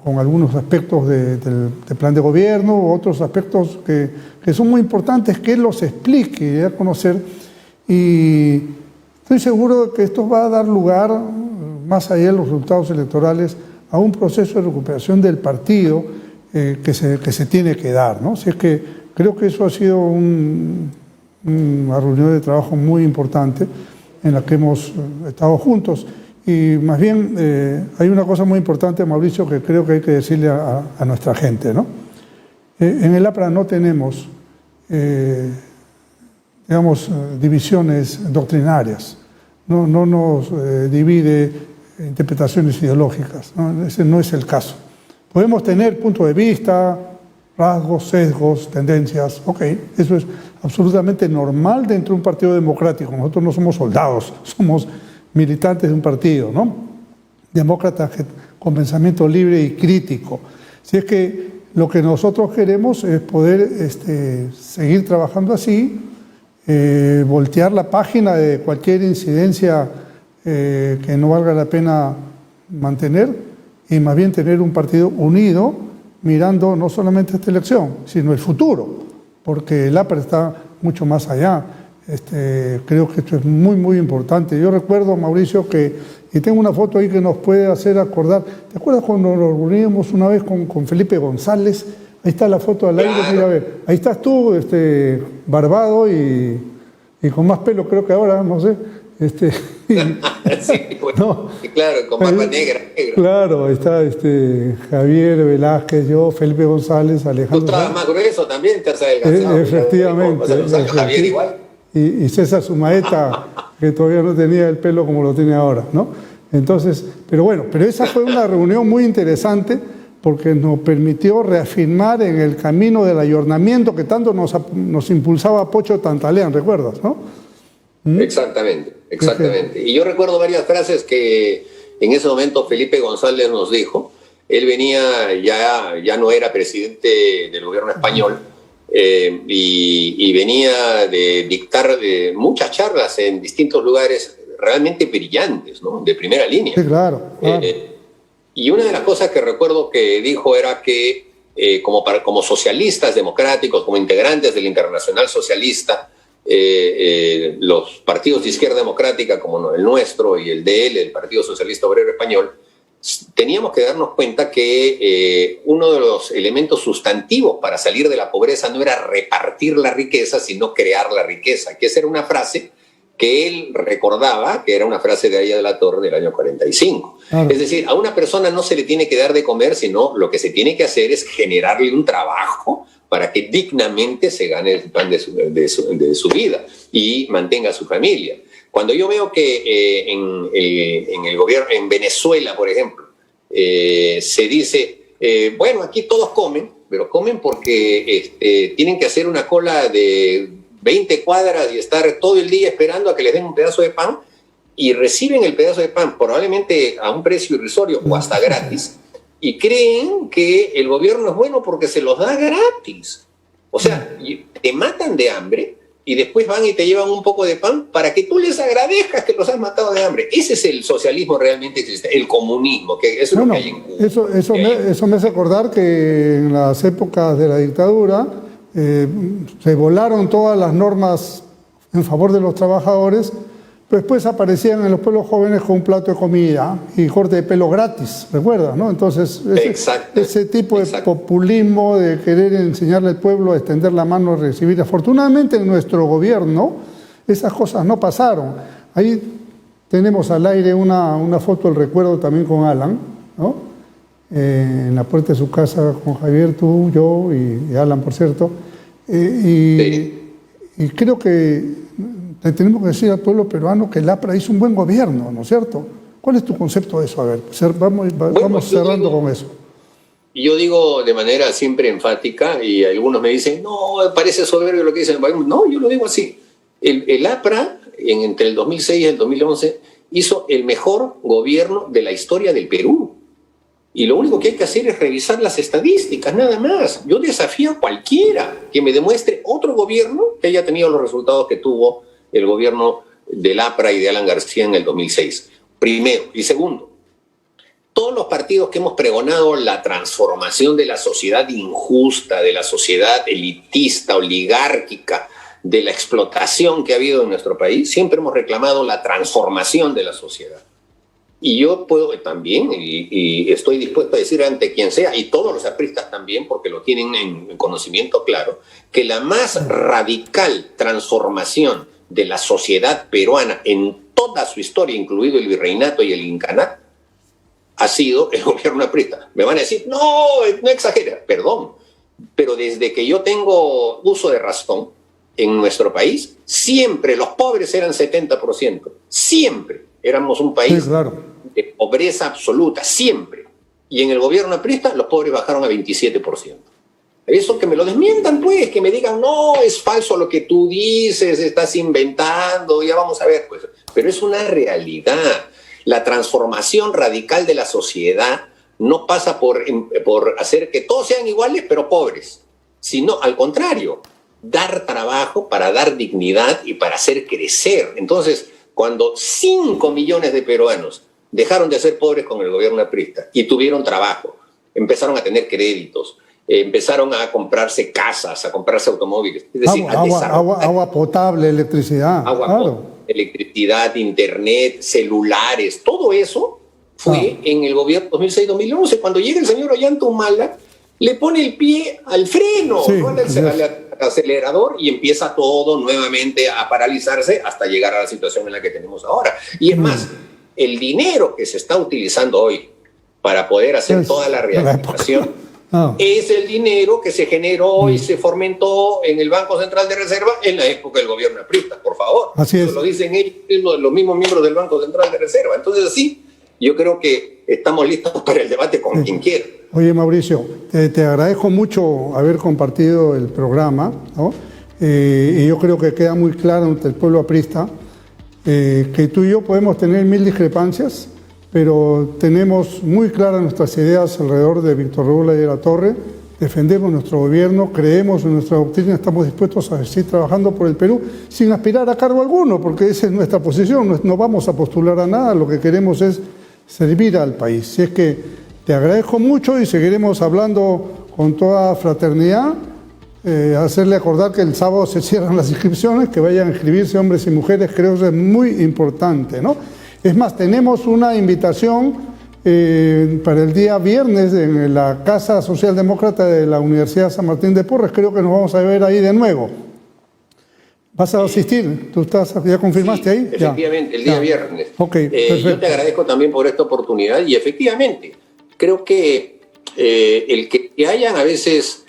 Speaker 5: con algunos aspectos del plan de gobierno, otros aspectos que son muy importantes, que él los explique y dé a conocer. Y estoy seguro de que esto va a dar lugar, más allá de los resultados electorales, a un proceso de recuperación del partido que se tiene que dar, ¿no? Así es que creo que eso ha sido una reunión de trabajo muy importante en la que hemos estado juntos. Y más bien hay una cosa muy importante, Mauricio, que creo que hay que decirle a nuestra gente, ¿no? En el APRA no tenemos, divisiones doctrinarias, no nos divide interpretaciones ideológicas, ¿no? Ese no es el caso. Podemos tener punto de vista, rasgos, sesgos, tendencias, ok, eso es absolutamente normal dentro de un partido democrático. Nosotros no somos soldados, somos militantes de un partido, ¿no? Demócratas con pensamiento libre y crítico. Si es que lo que nosotros queremos es poder seguir trabajando así, voltear la página de cualquier incidencia que no valga la pena mantener y más bien tener un partido unido mirando no solamente esta elección, sino el futuro, porque el APRA está mucho más allá. Creo que esto es muy importante. Yo recuerdo, Mauricio, y tengo una foto ahí que nos puede hacer acordar. ¿Te acuerdas cuando nos reunimos una vez con Felipe González? Ahí está la foto al aire, mira a ver. Ahí estás tú, barbado y con más pelo creo que ahora, no sé.
Speaker 7: Sí, bueno, no, claro, con barba negra.
Speaker 5: Claro, ahí está Javier Velázquez, yo, Felipe González, Alejandro.
Speaker 7: Tú estabas más grueso también, te has adelgazado.
Speaker 5: Efectivamente.
Speaker 7: Javier igual.
Speaker 5: Y César Sumaeta, que todavía no tenía el pelo como lo tiene ahora, ¿no? Entonces, pero esa fue una reunión muy interesante porque nos permitió reafirmar en el camino del ayornamiento que tanto nos impulsaba Pocho Tantalean, ¿recuerdas, no?
Speaker 7: Exactamente. Y yo recuerdo varias frases que en ese momento Felipe González nos dijo. Él venía, ya no era presidente del gobierno español, y venía de dictar muchas charlas en distintos lugares realmente brillantes, ¿no? De primera línea.
Speaker 5: Sí, claro.
Speaker 7: Y una de las cosas que recuerdo que dijo era que como socialistas democráticos, como integrantes del Internacional Socialista, los partidos de izquierda democrática como el nuestro y el de él, el Partido Socialista Obrero Español, teníamos que darnos cuenta que uno de los elementos sustantivos para salir de la pobreza no era repartir la riqueza, sino crear la riqueza, que esa era una frase que él recordaba que era una frase de Aya de la Torre del año 45. Es decir, a una persona no se le tiene que dar de comer, sino lo que se tiene que hacer es generarle un trabajo para que dignamente se gane el pan de su vida y mantenga a su familia. Cuando yo veo que en el gobierno, en Venezuela, por ejemplo, se dice, bueno, aquí todos comen, pero comen porque tienen que hacer una cola de 20 cuadras y estar todo el día esperando a que les den un pedazo de pan, y reciben el pedazo de pan probablemente a un precio irrisorio o hasta gratis, y creen que el gobierno es bueno porque se los da gratis. O sea, te matan de hambre y después van y te llevan un poco de pan para que tú les agradezcas que los has matado de hambre. Ese es el socialismo realmente existente, el comunismo, que eso es lo que hay en Cuba.
Speaker 5: Eso me hace acordar que en las épocas de la dictadura se volaron todas las normas en favor de los trabajadores, pero después aparecían en los pueblos jóvenes con un plato de comida y corte de pelo gratis, ¿recuerdas? ¿No? Entonces, ese tipo de populismo de querer enseñarle al pueblo a extender la mano a recibir. Afortunadamente en nuestro gobierno esas cosas no pasaron. Ahí tenemos al aire una foto del recuerdo también con Alan, ¿no? En la puerta de su casa con Javier, tú, yo y Alan, por cierto. Y creo que le tenemos que decir al pueblo peruano que el APRA hizo un buen gobierno, ¿no es cierto? ¿Cuál es tu concepto de eso? A ver, vamos cerrando con eso.
Speaker 7: Yo digo de manera siempre enfática, y algunos me dicen, no, parece soberbio lo que dicen. No, yo lo digo así. El APRA, entre el 2006 y el 2011, hizo el mejor gobierno de la historia del Perú. Y lo único que hay que hacer es revisar las estadísticas, nada más. Yo desafío a cualquiera que me demuestre otro gobierno que haya tenido los resultados que tuvo el gobierno del APRA y de Alan García en el 2006. Primero. Y segundo, todos los partidos que hemos pregonado la transformación de la sociedad injusta, de la sociedad elitista, oligárquica, de la explotación que ha habido en nuestro país, siempre hemos reclamado la transformación de la sociedad. Y yo puedo también, y estoy dispuesto a decir ante quien sea, y todos los apristas también, porque lo tienen en conocimiento claro, que la más radical transformación de la sociedad peruana en toda su historia, incluido el virreinato y el incanato, ha sido el gobierno aprista. Me van a decir, no exagera, perdón, pero desde que yo tengo uso de razón en nuestro país, siempre los pobres eran 70%, siempre éramos un país de pobreza absoluta, siempre. Y en el gobierno aprista los pobres bajaron a 27%. Eso que me lo desmientan, pues, que me digan, no, es falso lo que tú dices, estás inventando, ya vamos a ver, pues. Pero es una realidad. La transformación radical de la sociedad no pasa por hacer que todos sean iguales, pero pobres, sino al contrario, dar trabajo para dar dignidad y para hacer crecer. Entonces, cuando 5 millones de peruanos dejaron de ser pobres con el gobierno aprista y tuvieron trabajo, empezaron a tener créditos, empezaron a comprarse casas, a comprarse automóviles. Es decir,
Speaker 5: agua potable, electricidad.
Speaker 7: Electricidad, internet, celulares, todo eso fue en el gobierno 2006-2011. Cuando llega el señor Ollanta Humala, le pone el pie al freno, ¿no? al acelerador, y empieza todo nuevamente a paralizarse hasta llegar a la situación en la que tenemos ahora. Y es más, el dinero que se está utilizando hoy para poder hacer toda la rehabilitación es el dinero que se generó y se fomentó en el Banco Central de Reserva en la época del gobierno aprista, por favor.
Speaker 5: Así es.
Speaker 7: Eso lo dicen ellos, los mismos miembros del Banco Central de Reserva. Entonces, sí, yo creo que estamos listos para el debate con quien quiera.
Speaker 5: Oye, Mauricio, te agradezco mucho haber compartido el programa, ¿no? Y yo creo que queda muy claro ante el pueblo aprista que tú y yo podemos tener 1000 discrepancias, pero tenemos muy claras nuestras ideas alrededor de Víctor Raúl Aya de la Torre, defendemos nuestro gobierno, creemos en nuestra doctrina, estamos dispuestos a seguir trabajando por el Perú sin aspirar a cargo alguno, porque esa es nuestra posición, no vamos a postular a nada, lo que queremos es servir al país. Si es que te agradezco mucho y seguiremos hablando con toda fraternidad, hacerle acordar que el sábado se cierran las inscripciones, que vayan a inscribirse hombres y mujeres, creo que es muy importante, ¿no? Es más, tenemos una invitación para el día viernes en la Casa Socialdemócrata de la Universidad San Martín de Porres. Creo que nos vamos a ver ahí de nuevo. ¿Vas a asistir? ¿Tú ya confirmaste
Speaker 7: sí,
Speaker 5: ahí?
Speaker 7: Efectivamente, el día viernes.
Speaker 5: Ok,
Speaker 7: yo te agradezco también por esta oportunidad y efectivamente, creo que el que hayan a veces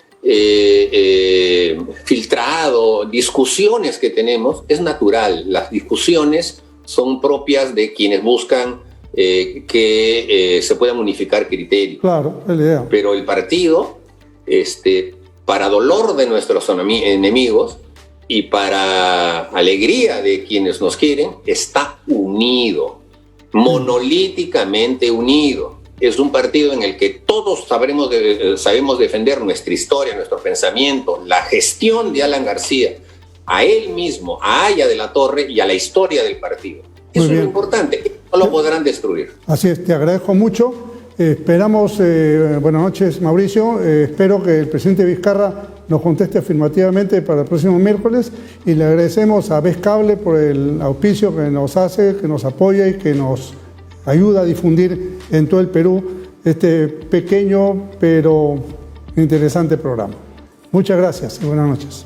Speaker 7: filtrado discusiones que tenemos es natural. Las discusiones son propias de quienes buscan que se puedan unificar criterios.
Speaker 5: Claro, es la idea.
Speaker 7: Pero el partido, para dolor de nuestros enemigos y para alegría de quienes nos quieren, está unido, monolíticamente unido. Es un partido en el que todos sabemos defender nuestra historia, nuestro pensamiento, la gestión de Alan García, a él mismo, a Aya de la Torre y a la historia del partido. Eso es lo importante, no lo podrán destruir.
Speaker 5: Así es, te agradezco mucho. Esperamos, buenas noches Mauricio, espero que el presidente Vizcarra nos conteste afirmativamente para el próximo miércoles y le agradecemos a Vez Cable por el auspicio que nos hace, que nos apoya y que nos ayuda a difundir en todo el Perú este pequeño pero interesante programa. Muchas gracias y buenas noches.